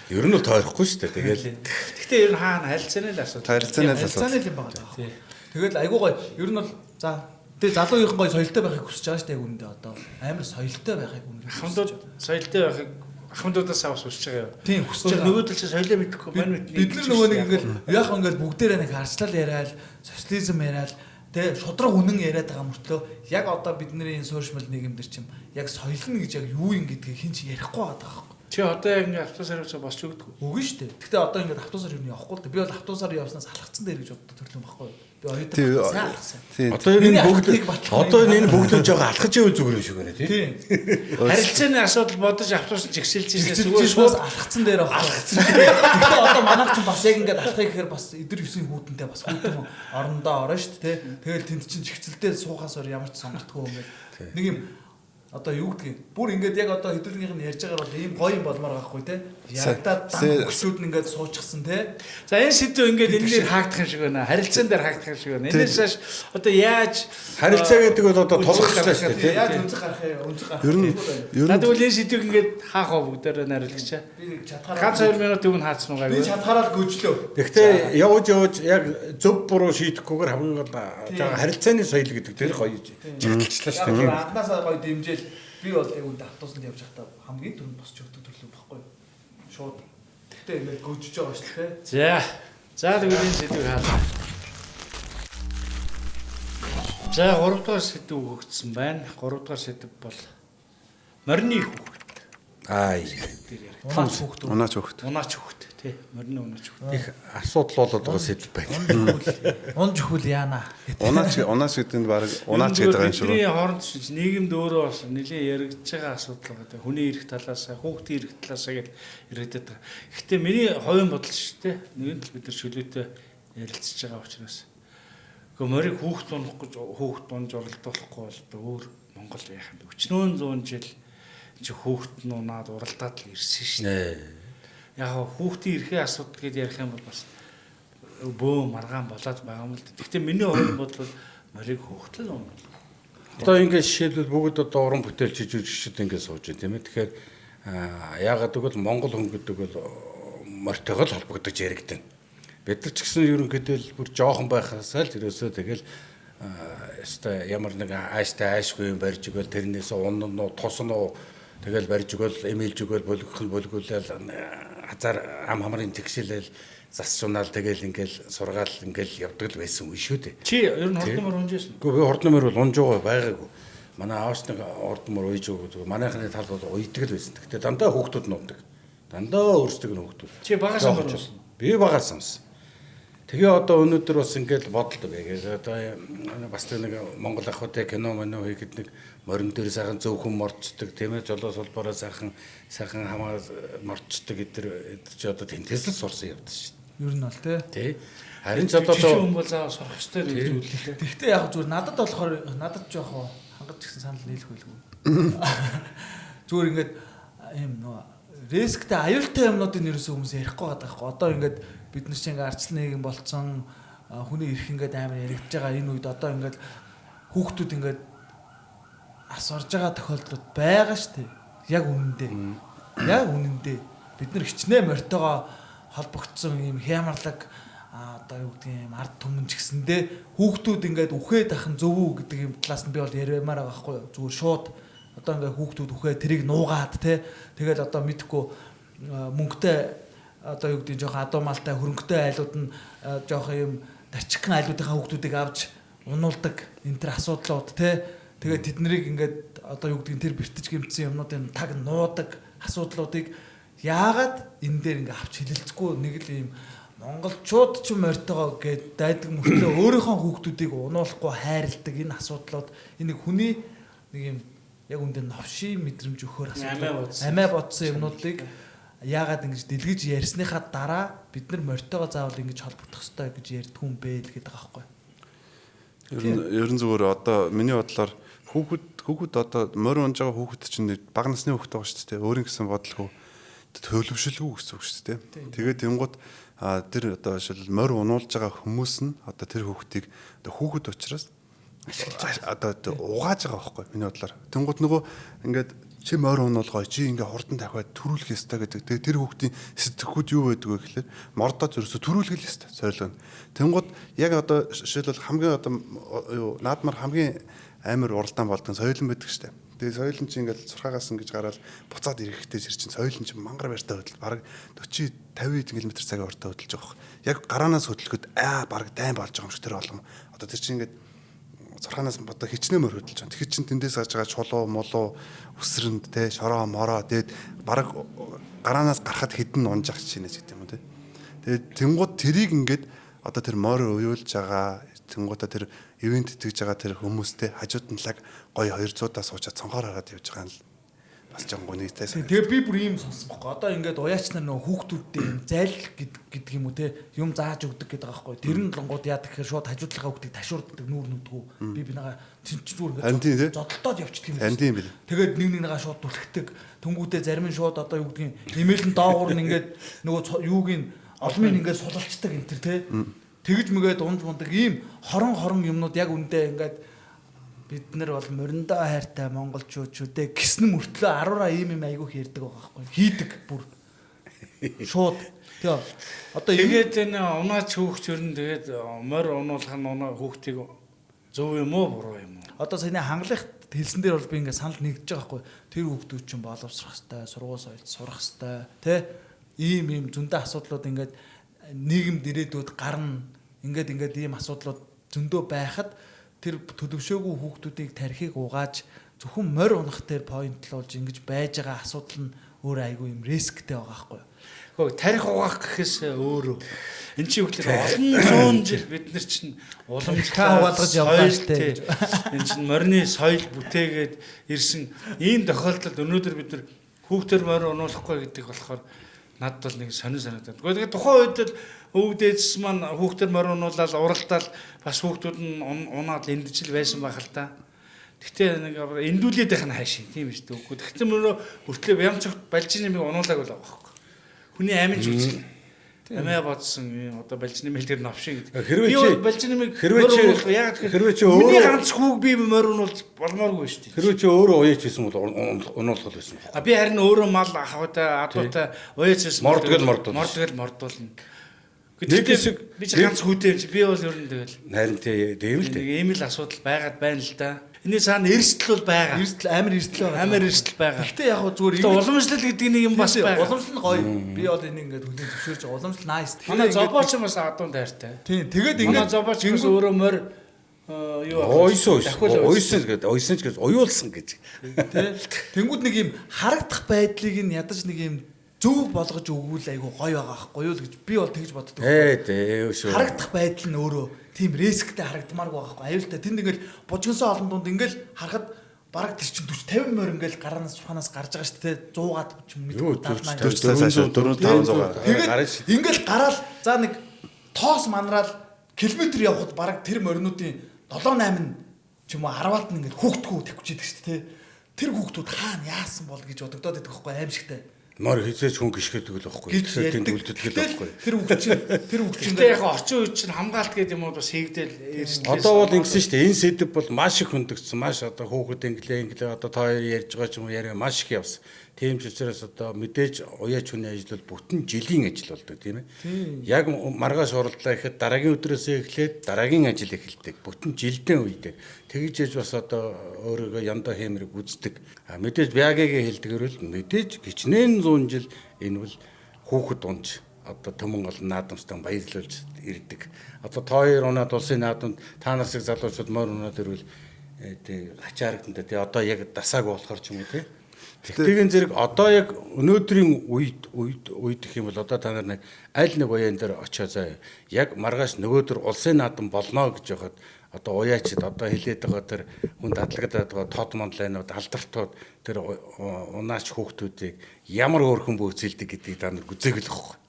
Speaker 3: Ер нь бол тойрохгүй шүү дээ. Тэгэл
Speaker 1: Гэхдээ ер нь хаана харилцааны л асуудал.
Speaker 4: Харилцааны л
Speaker 2: харилцааны л юм байгаа даа. Тэгэл айгуу гоё. Ер нь бол за тэгээ залуугийн гоё соёлтой байхыг хүсэж байгаа шүү дээ үүндээ одоо. Амар соёлтой байхыг үнэ.
Speaker 1: Ахмадууд соёлтой байхыг ахмадуудаас авах хүсэж байгаа юу?
Speaker 2: Тийм хүсэж байгаа.
Speaker 1: Нөгөөдөл чи соёлоо мэдэхгүй байна мэд.
Speaker 2: Бид нар нөгөө нэг ингээл яг ингээл бүгдээрээ нэг харцлал яриад, социализм яриад тэгээ шудраг үнэн яриад байгаа мөртлөө яг одоо бидний энэ сошиал нийгэмдэр чим яг соёл нь гэж яг юу юм гэдгийг хин ч ярихгүй байгаа байхгүй.
Speaker 1: Чи одоо яг ингээ автобус хариуцаа босч өгдөг.
Speaker 2: Үгүй шүү дээ. Гэхдээ одоо ингээд автобусаар юу явахгүй л дээ. Би бол автобусаар явснаас алхацсан дээр гэж боддог төрлөн байхгүй. Би оюутан сайн алхасан.
Speaker 3: Одоо энэ бүгд жоо алхаж ивэл зүгээр юм шиг байна тий.
Speaker 1: Харилцааны асуудал бодож автобус жигсэлж ирсэн
Speaker 2: зүгээр шууд алхацсан дээр байхгүй. Гэхдээ одоо манайх ч бас яг ингээд алхахыг гэхээр бас эдэр 9-ийн хүүтэнтэй бас хүүтэн орондоо орно шүү дээ. Тэгэл тэнд чинь жигцэлдээ суухаас өөр ямар ч сонголтгүй юм гээд нэг юм одоо юу гэдгийг бүр ингээд яг одоо хэдүүлгийнх нь ярьж байгаагаар бол ийм гоё юм болмоор байхгүй те. Ягдаад хөшүүд нь ингээд суучихсан те.
Speaker 1: За энэ сэдв ингээд энэ дээр хаагдах юм шиг байна. Харилцаан дээр хаагдах юм шиг байна. Энээс хойш одоо яаж
Speaker 3: харилцаа гэдэг бол одоо тулгарчлаа шүү дээ.
Speaker 2: Яаж өнцөг гарах юм өнцөг гарах.
Speaker 4: Ер нь
Speaker 1: надад бол энэ сэдвийг ингээд хаах уу бүгдээрээ найруулагчаа.
Speaker 2: Би чадхаараа
Speaker 1: Ганц 2 минут өмнө хаацсан уу
Speaker 2: би
Speaker 1: гайгүй.
Speaker 2: чадхаараа л гүйжлөө.
Speaker 3: Гэхдээ явж яг зөв буруу шийдэхгүйгээр хамгийн гол харилцааны соёл гэдэг тэр гоё жигтэлчлээ шүү дээ.
Speaker 2: Анхнаасаа гоё дэмжээл би бол яг үндэ автобусанд явж байхдаа хамгийн түрүүнд босч өгдөг төрлөө байхгүй. Шууд. Тэгтээ ингээд гүйжж байгаа шүү дээ.
Speaker 1: За тэгвэл энэ сэдвийг хаалаа. За 3 дугаар сэдв өгөгдсөн байна. 3 дугаар сэдв бол морины хүүхэд.
Speaker 2: Унаач хүүхэд.
Speaker 4: унаач хөхт.
Speaker 1: Тий, морины унаач хүүхэд.
Speaker 3: Их асуудал болоод байгаа сэдв байна.
Speaker 2: Унж хөл яана.
Speaker 4: Унаач гэдэг нь баг унаач гэдэг байгаа юм шиг.
Speaker 1: Бидний хооронд нийгэмд өөрөө бас нэлээд яригдж байгаа асуудал байгаа. Хүний эрх талаас, хүүхдийн эрх талаас гэж яригдаад байгаа. Гэхдээ миний хувийн бодол шүү дээ. Нэгэн тал бид нар чөлөөтэй ярилцж байгаа учраас. Гэхдээ морийг хүүхд унж уралдуулахгүй бол өөр Монгол яах юм бэ? Өчнөө 100 жил чи хүүхд нь унаад уралдаад л ирсэн шүү дээ. Яг хүүхдийн эрхийн асуудал гэдээ ярих юм бол бас бөө маргаан болоод байгаа юм л дээ. Гэхдээ миний хувийн бодол морийг хүүхд л унаа.
Speaker 3: Одоо ингээд жишээлбэл бүгд одоо уран бүтээлч жүжигчид ингээд сууж байна тийм ээ. Тэгэхээр яагаад гэвэл Монгол хүн гэдэг бол мортойгоо л холбогдож яригдана. Бид нар ч гэсэн ерөнхийдөө л бүр жоохон байхасаа л ерөөсөө тэгэл ямар нэг ааштай аашгүй юм барьж игэл тэрнээс унн нь тус нь Тэгэл барьж өгөөл, эмээлж өгөөл, болгуулаад хазар ам хамрын тэгшээлэл засчунаал тэгэл ингээл сургаал ингээл явдаг л байсан үе шүү дээ.
Speaker 1: Чи ер нь хурд нэмэр унжсэн.
Speaker 3: Гэхдээ би хурд нэмэр бол унж байгаа байгаагүй. Манай аавч нэг хурд нэмэр уйж өгөөд манайхны тал бол уйдаг л байсан. Гэхдээ дандаа хүүхдүүд нуудаг. Дандаа өөрсдөг нь хүүхдүүд.
Speaker 1: Чи багаас унжсэн.
Speaker 3: Би багаас унсан. Тэгээ одоо өнөөдөр бас ингээл бодолтой байгаад одоо бас нэг Монгол ахуйтай кино мөн хийгээд нэг морин дээр сайхан зөвхөн морчдөг тийм ээ жолоос улбараа сайхан хамаа морчдөг эдэр чи одоо тэнтэс л сурсан явдсан шүү дээ.
Speaker 2: Ер нь бол
Speaker 3: тий. Харин ч одоо
Speaker 1: хүн бол заавал сурах хэрэгтэй гэж үзүүлээ.
Speaker 2: Тэгтээ яг зүгээр надад болохоор надад жоох хангаж гисэн санал нийлэх байлгүй. Зүгээр ингээд ийм нөө рисктэй аюултай юмнуудын ерөөсөө хүмүүс ярихгүй байгаа байхгүй. Одоо ингээд бид нар чинь арчлан нийгэм болцсон хүний эрх ингээд амар яригдж байгаа энэ үед одоо ингээд хүүхдүүд ингээд ас орж байгаа тохиолдлууд байгаа шүү дээ. Яг үнэндээ. Яг үнэндээ бид нар хичнээн морьтойгоо холбогдсон ийм хямарлаг одоо юу гэдэг юм ард түмэн ч гэсэндээ хүүхдүүд ингээд үхээд ахын зөв үү гэдэг юм талаас нь би бол яриамаар байгаа байхгүй юу. Зүгээр шууд одоо ингээд хүүхдүүд үхээ тэрийг нуугаад те тэгэл одоо мэдхгүй мөнгөтэй одоо юу гэдэг жоохон адуумалтай хөрөнгөтэй айлууд нь жоохон юм дарчигхан айлуудынхаа хүүхдүүдийг авч унуулдаг энэ төр асуудлууд те тэгээд тэднийг ингээд одоо юу гэдэг тэр бэртэж гэмтсэн юмнуудын таг нуудаг асуудлуудыг яагаад энэ дээр ингээд авч хилэлцэхгүй нэг л юм монголчууд ч морьтойгоо гээд дайдаг мөртлөө өөрийнхөө хүүхдүүдийг унуулахгүй хайрладаг энэ асуудлууд энийг хүний нэг юм яг үндэ новшийн мэдрэмж өгөхөр амиа бодсон юмнуудыг яагаад ингэж дэлгэж ярьсныхаа дараа бид нар морьтойгоо заавал ингэж холбогдох хэрэгтэй гэж ярьдаг хүн бэ л гэдэг байгаа байхгүй.
Speaker 4: Ерөн зүгээр одоо миний бодлоор хүүхэд одоо морь унж байгаа хүүхэд чинь бага насны хүүхэд байгаа шүү дээ. Өөрийн гэсэн бодлого төлөвшөлгүй гэсэн үг шүү дээ. Тэгээд тэнгууд тэр одоо жишээл морь унуулж байгаа хүмүүс нь одоо тэр хүүхдийг одоо хүүхэд учраас одоо угааж байгаа байхгүй миний бодлоор. Тэнгууд нөгөө ингээд чи морь унуулгоо чи ингээ хурдан дахиад төрүүлэх ёстой гэдэг. Тэгээ тэр хүүхдийн сэтгэхүйд юу байдаг вэ гэхээр мордоо зөрөөсө төрүүлэх л ёстой зорилго нь. Тэнгууд яг одоо жишээлбэл хамгийн одоо юу наадмаар хамгийн амар уралдаан болдог соёлын байдаг штэ. Тэгээ соёлын чи ингээл цурхаагаас ингэж гараад буцаад ирэхтэй зэр чин соёлын чи мангар байртай хөдөл бараг 40-50 км/цагийн уртаа хөдөлж байгаа хөх. Яг гараанаас хөдөлгөд бараг дайн болж байгаа юм шиг тэр болгом. Одоо тэр чи ингээд цурхаанаас бодоо хичнээн мөр хөдөлж байгаа. Тэгэхээр чин тэндээс гарч байгаа чулуу, молуу, үсрэнд те шороо, мороо тэгээд бараг гараанаас гарахад хідэн унжах чинь гэдэг юм те. Тэгээд тэнгууд тэрийг ингээд одоо тэр морь уйлж байгаа тэнгуудаа тэр ивент итгэж байгаа тэр хүмүүстэй хажууд нь лаг гоё 200-аас суучаад цонхоор хараад явж байгаа нь бас жан гонётой сайн.
Speaker 2: Тэгээ би бүр ийм сонсон байхгүй. Одоо ингээд уяач нар нөгөө хүүхдүүдтэй юм зайл гэдэг юм уу те юм зааж өгдөг гэдэг байгаа байхгүй. Тэр нь лонгууд яа тэгэхээр шууд хажуудлахаа хүүхдийг ташуурддаг нүүр нүдгүү. Би нагаа зүгээр ингээд зодтолтоод явчихдаг юм.
Speaker 4: Андин бил.
Speaker 2: Тэгээд нэг нэгаа шууд түлхдэг. Тэнгүүдээ зарим нь шууд одоо юу гэдгийг имэйл нь доогуур нь ингээд нөгөө юуг нь олмын ингээд сулалцдаг энэ төр те. Тэгж мэгээд унж мундаг ийм хорон юмнууд яг үндэ ингээд бид нар бол мориндоо хайртай монголчууд ч үдэ гиснэ мөртлөө 10-аа ийм юм айгүйх ярьдаг байгаа байхгүй хийдэг бүр шууд тэгээ одоо
Speaker 1: тэгээд энэ унаач хүүхч өрн тэгээд морь унуулах нь хүүхдийг зөв юм уу буруу юм уу
Speaker 2: одоо саяны хангалах хэлсэн дээр бол би ингээд санал нэгдэж байгаа байхгүй тэр хүүхдүүд чинь боловсрох хэвээр сургууль соёлд сурах хэвээр тэ ийм зөндөө асуудлууд ингээд нийгэмд ирээдүйд гарна ингээд ийм асуудлууд зөндөө байхад тэр төлөвшөөгүй хүүхдүүдийг тархийг угааж зөвхөн морь унах дээр поинтлуулж ингэж байж байгаа асуудал нь өөр айгүй юм рисктэй байгаа байхгүй юу.
Speaker 1: Гэхдээ тарих угаах гэхээс өөрөө энэ чинь үгээр олон 100 жил бид нар чинь уламжлалт
Speaker 2: угаалгаж явлаа штэ.
Speaker 1: Энэ чинь морины соёл бүтээгээд ирсэн ийм тохиолдолд өнөөдөр бид нар хүүхдэр морь унуулахгүй гэдэг болохоор надад бол нэг сонир санагдаад. Гэхдээ тухайн үед л өвдөөс маань хүүхдэр морь унуулаад уралдаал бас хүүхдүүд нь унаад энджил байсан байх л да. Гэхдээ нэг эндүүлээд байх нь хайшин тийм шүү дээ. Үгүй. Гэхдээ мөрөө хүртлээ бямцогт балжины мэг унуулаагүй л байгаа байхгүй. Хүний аминч үзсэн. Амиа бодсон одоо балжины мэл дээр новшин гэдэг.
Speaker 3: Хэрвээ чи
Speaker 1: балжины мэг
Speaker 3: яг хэрвээ чи
Speaker 1: өөрөө ганц хүүг би морь унуулж болмооргүй шүү дээ.
Speaker 3: Хэрвээ чи өөрөө уяач хийсэн бол унуулах байсан.
Speaker 1: Би харин өөрөө мал ахваа адуутай уяач хийсэн мордгол. Нэг хэсэг
Speaker 2: би ч ганц хүйтэй юм чи би бол ер нь тэгэл
Speaker 3: харин тийм л дээ.
Speaker 1: Ийм л асуудал байгаад байна л да. Энийн цаана эрсдэл бол байгаа.
Speaker 2: Эрсдэл амар эрсдэл байгаа.
Speaker 1: Гэхдээ
Speaker 2: яг зүгээр
Speaker 1: энэ уламжлал гэдэг нэг юм бас байгаа.
Speaker 2: Уламжлал нь гоё. Би бол энийг ингээд хүлээн зөвшөөрч байгаа. Уламжлал nice.
Speaker 1: Манай зобооч бас адуун дайртай.
Speaker 2: Тийм. Тэгээд
Speaker 1: ингээд манай зобооч бас өөрөө морь юу
Speaker 3: ойсон гэж уюулсан гэж.
Speaker 2: Тэнгүүд нэг юм харагдах байдлыг нь ядаж нэг юм зөв болгож өгвөл айгу гоё байгаа байхгүй юу гэж би бол тэгж боддог. Харагдах байдал нь өөрөө тийм рисктэй харагдмааргүй байгаа байхгүй. Аюултай тэнд ингээл бужигнсан олон дунд ингээл харахад бараг тэр чинь 40 50 морь ингээл гараанаас чуханаас гарч байгаа шүү дээ. 100-аад ч мэдгүй
Speaker 4: 400
Speaker 2: 500 ингээл гараал за нэг тоос манраал километр явхад бараг тэр моринуудын 7 8 ч юм уу 10-аад нь ингээд хүүхдгүү тавьчихдаг шүү дээ. Тэр хүүхдүүд хаана яасан бол гэж бодогдоод байдаг байхгүй аимшигтай.
Speaker 3: Мор хизээч хүн гიშгэдэг л байхгүй.
Speaker 2: Тэгэхээр тэнд үлддэг л байхгүй. Тэр хүүхчин
Speaker 1: яг орчин үед чинь хамгаалт гэдэг юм бол бас хийгдэл ирсэн.
Speaker 3: Одоо бол ингэсэн шүү дээ. Энэ сэдв бол маш их хөндөгдсөн. Маш одоо хүүхэд инглээ одоо та хоёр ярьж байгаа ч юм уу яриа маш их явсан. Тийм ч учраас одоо мэдээж уяач хүний ажил бол бүтэн жилийн ажил болдог тийм ээ. Яг маргааш уралдлаа гэхэд дараагийн өдрөөсөө эхлээд дараагийн ажил эхэлдэг. Бүтэн жилдээ үедээ. Тэгж яж бас одоо өөрийгөө яндаа хэмрэг үздэг. Мэдээж бягагийн хэлдгэрэл мэдээж гिचнэн 100 жил энэ бол хүүхэд унж одоо төмөн гол наадамстай баярлуулж ирдэг. Одоо та хоёр унаад улсын наадамд та нар шиг залуучууд морь унаад ирвэл тий хачаарагдана тий одоо яг дасааг болохоор ч юм уу тий. Тэгтийн зэрэг одоо яг өнөөдрийн үед гэх юм бол одоо та нар нэг аль нэг уяан дээр очио заа. Яг маргааш нөгөөдөр улсын наадам болно гэж яхад одоо уяачид одоо хилээд байгаа тэр хүн дадлагдаад байгаа тод мондлайнууд алдартууд тэр унаач хүүхдүүдийг ямар өөрхөн бөөцөлдөг гэдгийг та нар үзээг л واخхой.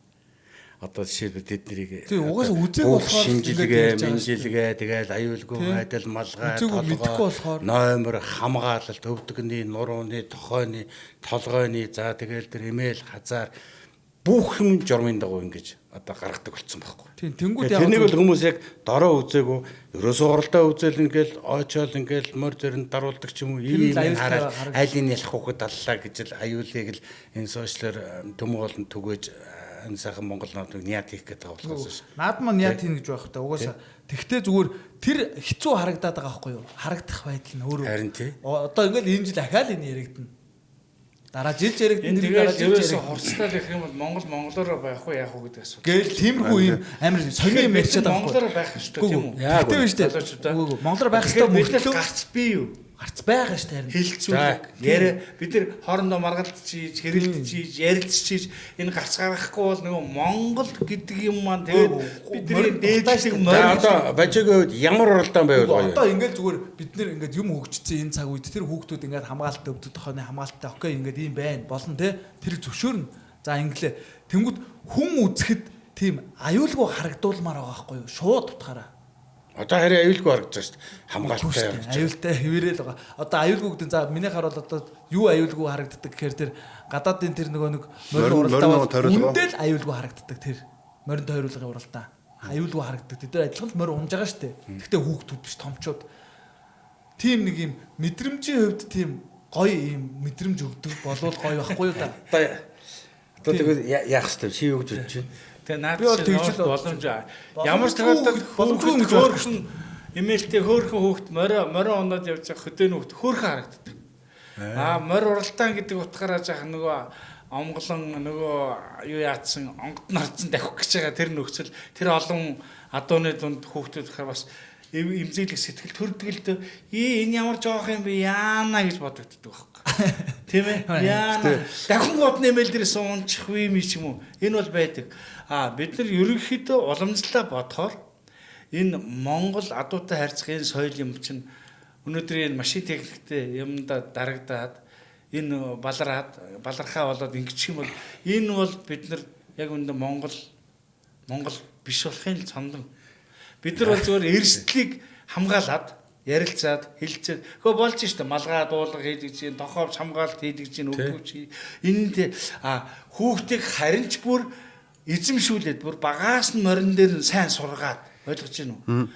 Speaker 3: Одоо жишээлбэл тэднийг
Speaker 2: тийм угаасаа үзээг болохоор
Speaker 3: шинжилгээ тэгэл аюулгүй байдал малгай толгой номер хамгаалалт өвдөгний нурууны тохойны толгойны за тэгэл тэр эмээл хазаар бүх юм журмын дагуу ингэж одоо гаргадаг болсон байхгүй.
Speaker 2: Тийм тэнгууд яг
Speaker 3: тэрнийг бол хүмүүс яг дороо үзээгүй ерөөсөө уралдаа үзэл ингээл очоол ингээл морь зөрөнд даруулдаг ч юм уу ийм хараад айлын ялах хүүхэд аллаа гэж л аюулыг л энэ сошиалэр төмөг болон түгээж энэ сайхан Монгол наадмыг ниат хийх гэдэг болохоос ш.
Speaker 2: Наадмаа ниат хийнэ гэж байх та угаасаа тэгтээ зүгээр тэр хэцүү харагдаад байгаа байхгүй юу? Харагдах байдал нь өөрөө.
Speaker 3: Харин тий.
Speaker 2: Одоо ингээл энэ жил ахаал энэ яригдана. Дараа жил яригдана.
Speaker 1: Тэгээд ерөөсө хорцлаа гэх юм бол монголоор байх уу яах уу гэдэг асуудал.
Speaker 2: Гээл тиймэрхүү юм амар сони юм ярьчаад байгаа.
Speaker 1: Монголоор байх ёстой тийм үү?
Speaker 2: Тэгтээ биш үү? Монголоор байх ёстой
Speaker 1: мөртлөө гарц бий юу?
Speaker 2: Гарц байгаа ш таарна.
Speaker 1: Хилцүүлэг. Яриа бид нар хоорондоо маргалт чийж, хэрэлт чийж, ярилц чийж энэ гарц гаргахгүй бол нөгөө Монгол гэдэг юм маань тэгээд бидний дээдлэг морь
Speaker 3: одоо бажигийн үед ямар уралдаан байвал гоё.
Speaker 2: Одоо ингээд зүгээр бид нэр ингээд юм хөгжсөн энэ цаг үед тэр хүүхдүүд ингээд хамгаалалт өвдөд тохойны хамгаалалттай окей ингээд ийм байна болно те тэр зөвшөөрнө. За инглээ тэнгууд хүн үзэхэд тийм аюулгүй харагдуулмаар байгаа байхгүй юу? Шууд утгаараа.
Speaker 3: Одоо харин аюулгүй харагдаж шүү дээ. Хамгаалалттай явж.
Speaker 2: Аюултай хэвээрэл байгаа. Одоо аюулгүй гэдэг за миний хараад одоо юу аюулгүй харагддаг гэхээр тэр гадаадын тэр нөгөө нэг морин уралдаа үндэл аюулгүй харагддаг тэр морин тойруулгын уралдаа. Аюулгүй харагддаг. Тэд адилхан л морин унж байгаа шүү дээ. Гэхдээ хүүхдүүд биш томчууд. Тим нэг юм мэдрэмжийн хувьд тийм гоё юм мэдрэмж өгдөг болвол гоё байхгүй юу та.
Speaker 3: Одоо тэгээд яах вэ? Чи юу гэж бодож байна?
Speaker 1: Тэгээ наад тэгжил боломж ямар ч тагтад боломжгүй гэж хөөрхөн имэйлтэй хөөрхөн хүүхд морио оноод явж байгаа хөдөөний хүүхд хөөрхөн харагддаг. Морь уралдаан гэдэг утгаараа жаах нөгөө омглон нөгөө юу яатсан онгод нарцсан давхих гэж байгаа тэр нөхцөл тэр олон адууны дунд хүүхдүүд гэхээр бас имзэглэх сэтгэл төрдөг л дээ. Энэ ямар жоох юм бэ яана гэж бодогддог байхгүй. Тийм ээ. Яана. Дахин гот нэмэл дээрээс унчих юм юм уу? Энэ бол байдаг. Бид нар ерөнхийдөө уламжлалаа бодохоор энэ Монгол адуутай харьцах энэ соёл юм чинь өнөөдөр энэ машин техниктэй юмда дарагдаад энэ балархаа болоод ингэчих юм бол энэ бол бид нар яг үүндээ Монгол биш болохын цондон. Бид нар бол зөвхөн эрсдлийг хамгаалаад ярилцаад хэлцээд хөө болж штэ малгай дуулга хийдэг чинь тохиолч хамгаалт хийдэг чинь өвдөвч энд хүүхдийг харинч бүр эзэмшүүлээд бүр багаас нь морин дээр нь сайн сургаад ойлгож байна уу?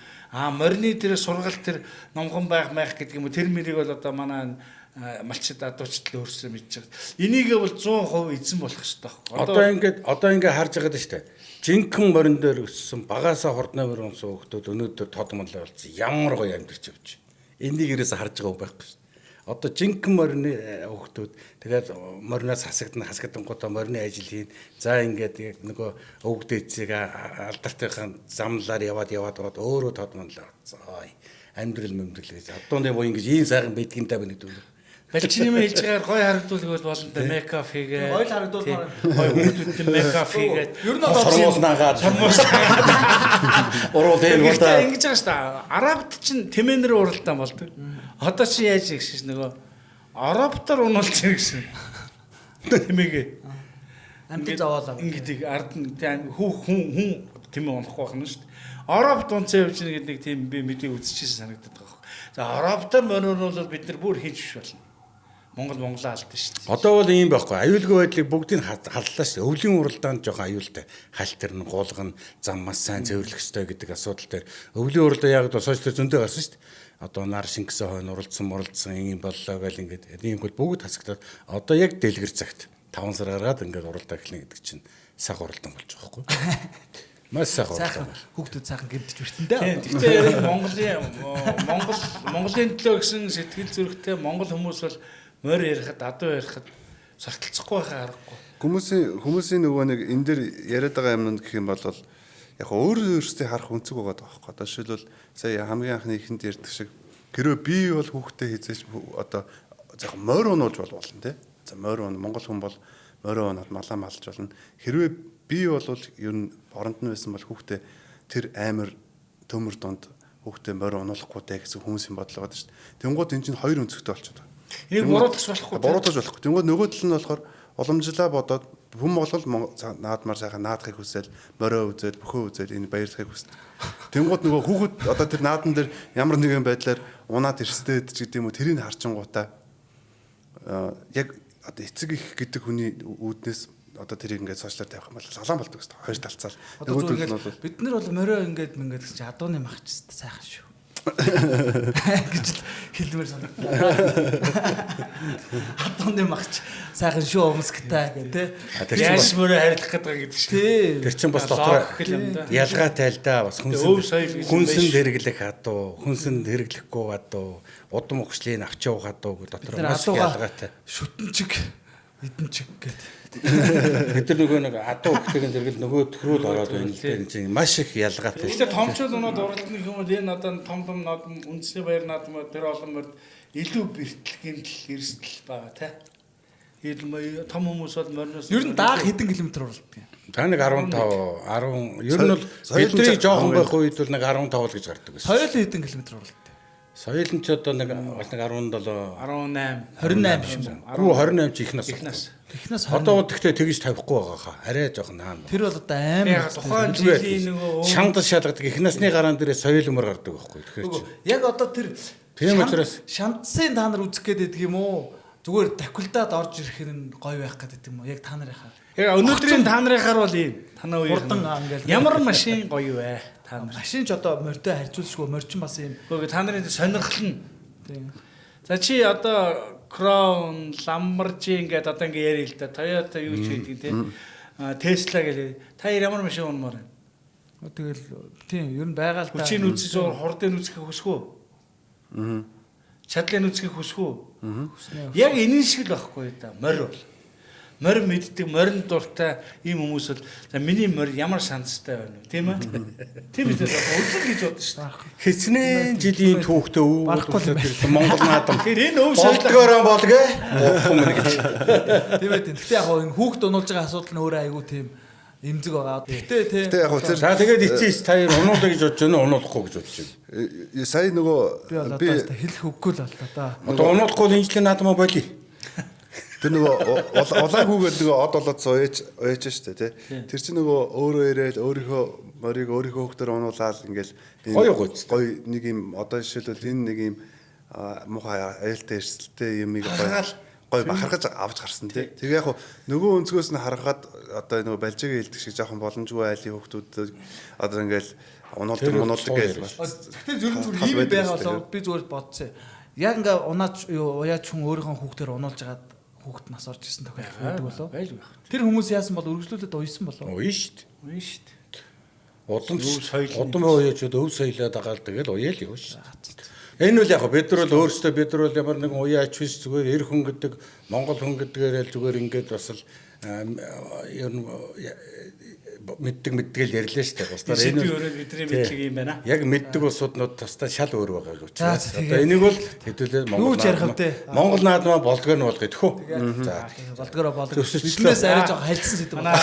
Speaker 1: Морины тэр сургалт тэр номхон байх гэдэг юм уу тэр мэрийг бол одоо манай малчид адуучд л өөрсдөө мэдж байгаа. Энийг бол 100% эзэн болох хэрэгтэй.
Speaker 3: Одоо ингээд харж байгаа дээ штэ. Жинхэнэ морин дээр өссөн багаасаа хурдны морин унсан хүүхдүүд өнөөдөр тод монлоо болсон. Ямар гоё амьдарч явж. Энийг ерөөсө харж байгаа байхгүй шүү. Одоо жинхэнэ морины хүүхдүүд тэгээд мориноос хасагдангуудаа морины ажил хийн. За ингээд яг нөгөө өвөг дээдсийг алдаартайхан замлаар яваад өөрөө тодмонлоо. Амьдрал гэж. Одоо нэг боо ингэж ийм сайхан байдгийн та бид үү.
Speaker 1: Балчин юм хэлж байгаагаар гой харагдуулах бол болно да мейкап хийгээд.
Speaker 2: Гой харагдуулмаар.
Speaker 1: Гой хүмүүстэй мейкап хийгээд.
Speaker 2: Ер нь бол
Speaker 3: сормуулнаагаад уруу дээр
Speaker 1: Гэхдээ ингэж байгаа шүү дээ. Арабд чинь тэмээнэр уралдаан болдог. Одоо чи яаж гэсэн нөгөө арабтар унуулж ирэх гэсэн. Тэмээгээ.
Speaker 2: амт зовоолаа.
Speaker 1: Ингээд ард нь хүн тэмээ унахгүй байх нь шүү дээ. Арабд унцаа явж нэг тийм би мэдээ үзчихсэн санагдаад байгаа юм. За арабтар мөрөөр бол бид нар бүр хийж биш болно. Монголоо алдсан шүү дээ.
Speaker 3: Одоо бол ийм байхгүй. Аюулгүй байдлыг бүгдийг халлаа шүү дээ. Өвлийн уралдаанд жоохон аюултай. Халтэр нь гуулган зам маш сайн цэвэрлэх ёстой гэдэг асуудал дээр өвлийн уралдаа яг одоо сошиал зөндөө гарсан шүү дээ. Одоо нар шингэсэн хойно уралдсан ийм боллоо гэл ингээд ийм бол бүгд хасагдаад одоо яг дэлгэр цагт 5 сар гаргаад ингээд уралдаа эхлэх гэдэг чинь сах уралдаан болж байгаа байхгүй. Маш сах уралдаан.
Speaker 2: Хүүхдүүд сайхан гэмтэж хүртэндээ.
Speaker 1: Гэхдээ Монголын төлөө гэсэн сэтгэл зүрэхтэй монгол хүмүүс бол морь ярихад адуу ярихад сортолцохгүй байхаа аргагүй.
Speaker 4: Хүмүүсийн нөгөө нэг энэ дэр яриад байгаа юмнууд гэх юм бол яг өөрөөсөө харах үнцэг байгаа байхгүй. Одоо жишээлбэл сая хамгийн анхны ихэнд ярьдаг шиг хэрвээ би бол хүүхдээ хийзэж одоо яг морь унуулж болно тий. За морь ун монгол хүн бол морь унаад малаа малж болно. Хэрвээ би бол ер нь оронд нь байсан бол хүүхдээ тэр амар төмөр донд хүүхдээ морь унуулахгүй даа гэсэн хүмүүсийн бодол байгаа шүү дээ. Тэнгууд энэ чинь хоёр өнцгтэй болчиход байна.
Speaker 1: Энийг буруутгах болохгүй.
Speaker 4: Буруутгах болохгүй. Тэнгууд нөгөө тал нь болохоор уламжлаа бодоод хүн болгол наадмаар сайхан наадахыг хүсэл морио үзэл бөхөө үзэл энэ баярлахыг хүсдэг. Тэнгууд нөгөө хүүхэд одоо тэр наадан дээр ямар нэгэн байдлаар унаад ирстэйд ч гэдэм үү тэрийг харчингуудаа яг одоо эцэг их гэдэг хүний үүднээс одоо тэрийг ингээд сошиалар тавих юм бол салаан болдог гэсэн. Хоёр талцаал.
Speaker 2: Бид нар бол морио ингээд гэсэн чи адууны махч сайхан шүү. гэж хэлмээр санагдав. Адууны махч сайхан шүү өмсгтэй гэдэг
Speaker 1: Яаж мөрөө харилцах гэдэг гэдэг шиг.
Speaker 3: Тэр чинь бас дотор ялгаатай л да. Бас хүнсэнд хэрэглэх адуу, хүнсэнд хэрэглэхгүй адуу, удам өгчлийн авч явах адуу дотор маш ялгаатай.
Speaker 2: Шүтэнчиг, эдэнчиг гэдэг.
Speaker 3: Бид нар нөгөө нэг адуу өгчлийн зэрэгэл нөгөө төрөл ороод байна. Тэр чинь маш их ялгаатай.
Speaker 1: Гэхдээ томчууд өнөөд уралдны хүмүүс энэ одоо том наадам үндэсний баяр наадам тэр олон морд илүү бэртлэгийн эрсдэл байгаа тий. Том хүмүүс бол мориноос
Speaker 2: ер нь дааг хэдэн километр уралдаг юм?
Speaker 3: Та нэг 15 10 ер нь бол бидний жоохон байх үед бол нэг 15 л гэж гардаг байсан.
Speaker 2: Соёл хэдэн километр уралдаг?
Speaker 3: Соёл нь ч одоо нэг бас нэг 17
Speaker 1: 18
Speaker 2: 28 биш үү?
Speaker 3: Гүү 28 ч ихнаас.
Speaker 2: Эхнээс
Speaker 3: Одоо тэгтээ тэгж тавихгүй байгаа хаа. Арай жоохон наан.
Speaker 2: Тэр бол одоо амар
Speaker 1: тухайн жилийн нөгөө
Speaker 3: шандал шалгадаг ихнасны гараан дээрээ соёл өмөр гардаг байхгүй. Тэгэхээр чи
Speaker 2: яг одоо тэр
Speaker 3: тийм учраас
Speaker 2: шандсын та нар үзэх гээд байдаг юм уу? Зүгээр таквилдаад орж ирэх нь гоё байх гэдэг юм уу? Яг та нарын хаа.
Speaker 1: яг өнөөдрийн та нарынхаар бол ийм танаа үеийн
Speaker 2: Хурдан ингээл
Speaker 1: ямар машин гоё вэ? Та нар
Speaker 2: машин ч одоо морьтой харьцуулшгүй морчин бас ийм
Speaker 1: гоо та нарын сонирхол нь. За чи одоо Crown, Lamborghini гэдэг одоо ингэ ярил л да. Toyota юу ч гэдэг те. Tesla гэлээ. Та ямар машин унмаар байна?
Speaker 2: тэгэл тийм ер нь байгаа л да.
Speaker 1: Хүчийн үзэж хурдын үзэхийг хүсэх үү? Чадлын үзэхийг хүсэх үү? Яг энэ шиг л байхгүй да. Морь бол. Морь мэддэг, морин дуртай ийм хүмүүс бол за миний морь ямар шанстай байна вэ? Тийм ээ? Тийм үү? Үлдэн гэж бодсон шүү дээ.
Speaker 3: хэцнээ жилийн түүхтэй өвөглөсөн Монгол наадам.
Speaker 1: Тэгэхээр энэ өв
Speaker 3: болдгоороо болгээ.
Speaker 2: Тийм ээ. Гэхдээ яг энэ хүүхд унуулж байгаа асуудал нь өөрөө айгүй тийм эмзэг байгаа.
Speaker 4: Гэтэ яг тэр
Speaker 3: За тэгээд эцэс та унуулаа гэж бодож байна уу, унуулахгүй гэж бодож байна.
Speaker 4: Сая нөгөө
Speaker 2: би хэлэх үггүй л боллоо да.
Speaker 3: Одоо унуулахгүй инженерийн наадмаа болий.
Speaker 4: тэр нөгөө улаангүйгээр нөгөө од болоод уяж штэ тий. Тэр чинь нөгөө өөрөө ирээл өөрийнхөө морийг өөрийнхөө хөвгтөр унуулаад ингээл гоё нэг юм одоо жишээлбэл энэ нэг юм муухай аюултай эрсдэлтэй юмыг гоё бахархаж авч гарсан тий. Тэгээ яг нөгөө өнцгөөс нь харахад одоо нөгөө балжигээ хэлдэг шиг жоохон боломжгүй айлын хөвгтүүд одоо ингээл унуулдаг гэж байна.
Speaker 2: Гэхдээ зөвхөн ийм байгаа болоо би зүгээр бодсон. Яг ингээ унаач уяач хүн өөрийнхөө хүүхдээр унуулж агаад хүүхд нас орж исэн тохиолдол байдаг болоо.
Speaker 1: байлгүй.
Speaker 2: Тэр хүмүүс яасан бол өргөжлүүлээд уйсан болоо.
Speaker 3: Уян штт.
Speaker 1: Үгүй шүү дээ.
Speaker 3: Удам соёл удам уяачууд өв соёлоо дагаал тэгэл уяал явна штт. Энэ үл яг бид нар бол өөрсдөө бид нар бол ямар нэгэн уян ач биш зүгээр эр хүн гэдэг Монгол хүн гэдгээр л зүгээр ингээд бас л ер нь мэддэг л ярьлаа шүү дээ. Бусдаар
Speaker 1: энэ өөрөө бидний мэдлэг юм байна.
Speaker 3: Яг мэддэг улсууднууд тусдаа шал өөр байгаа учраас одоо энийг бол хэдүүлээ Монгол наадмаа болдгоо нь болгоё тэхүү. За
Speaker 2: болдгоо болдог. Биднээс арай жоо хальцсан сэдв байна.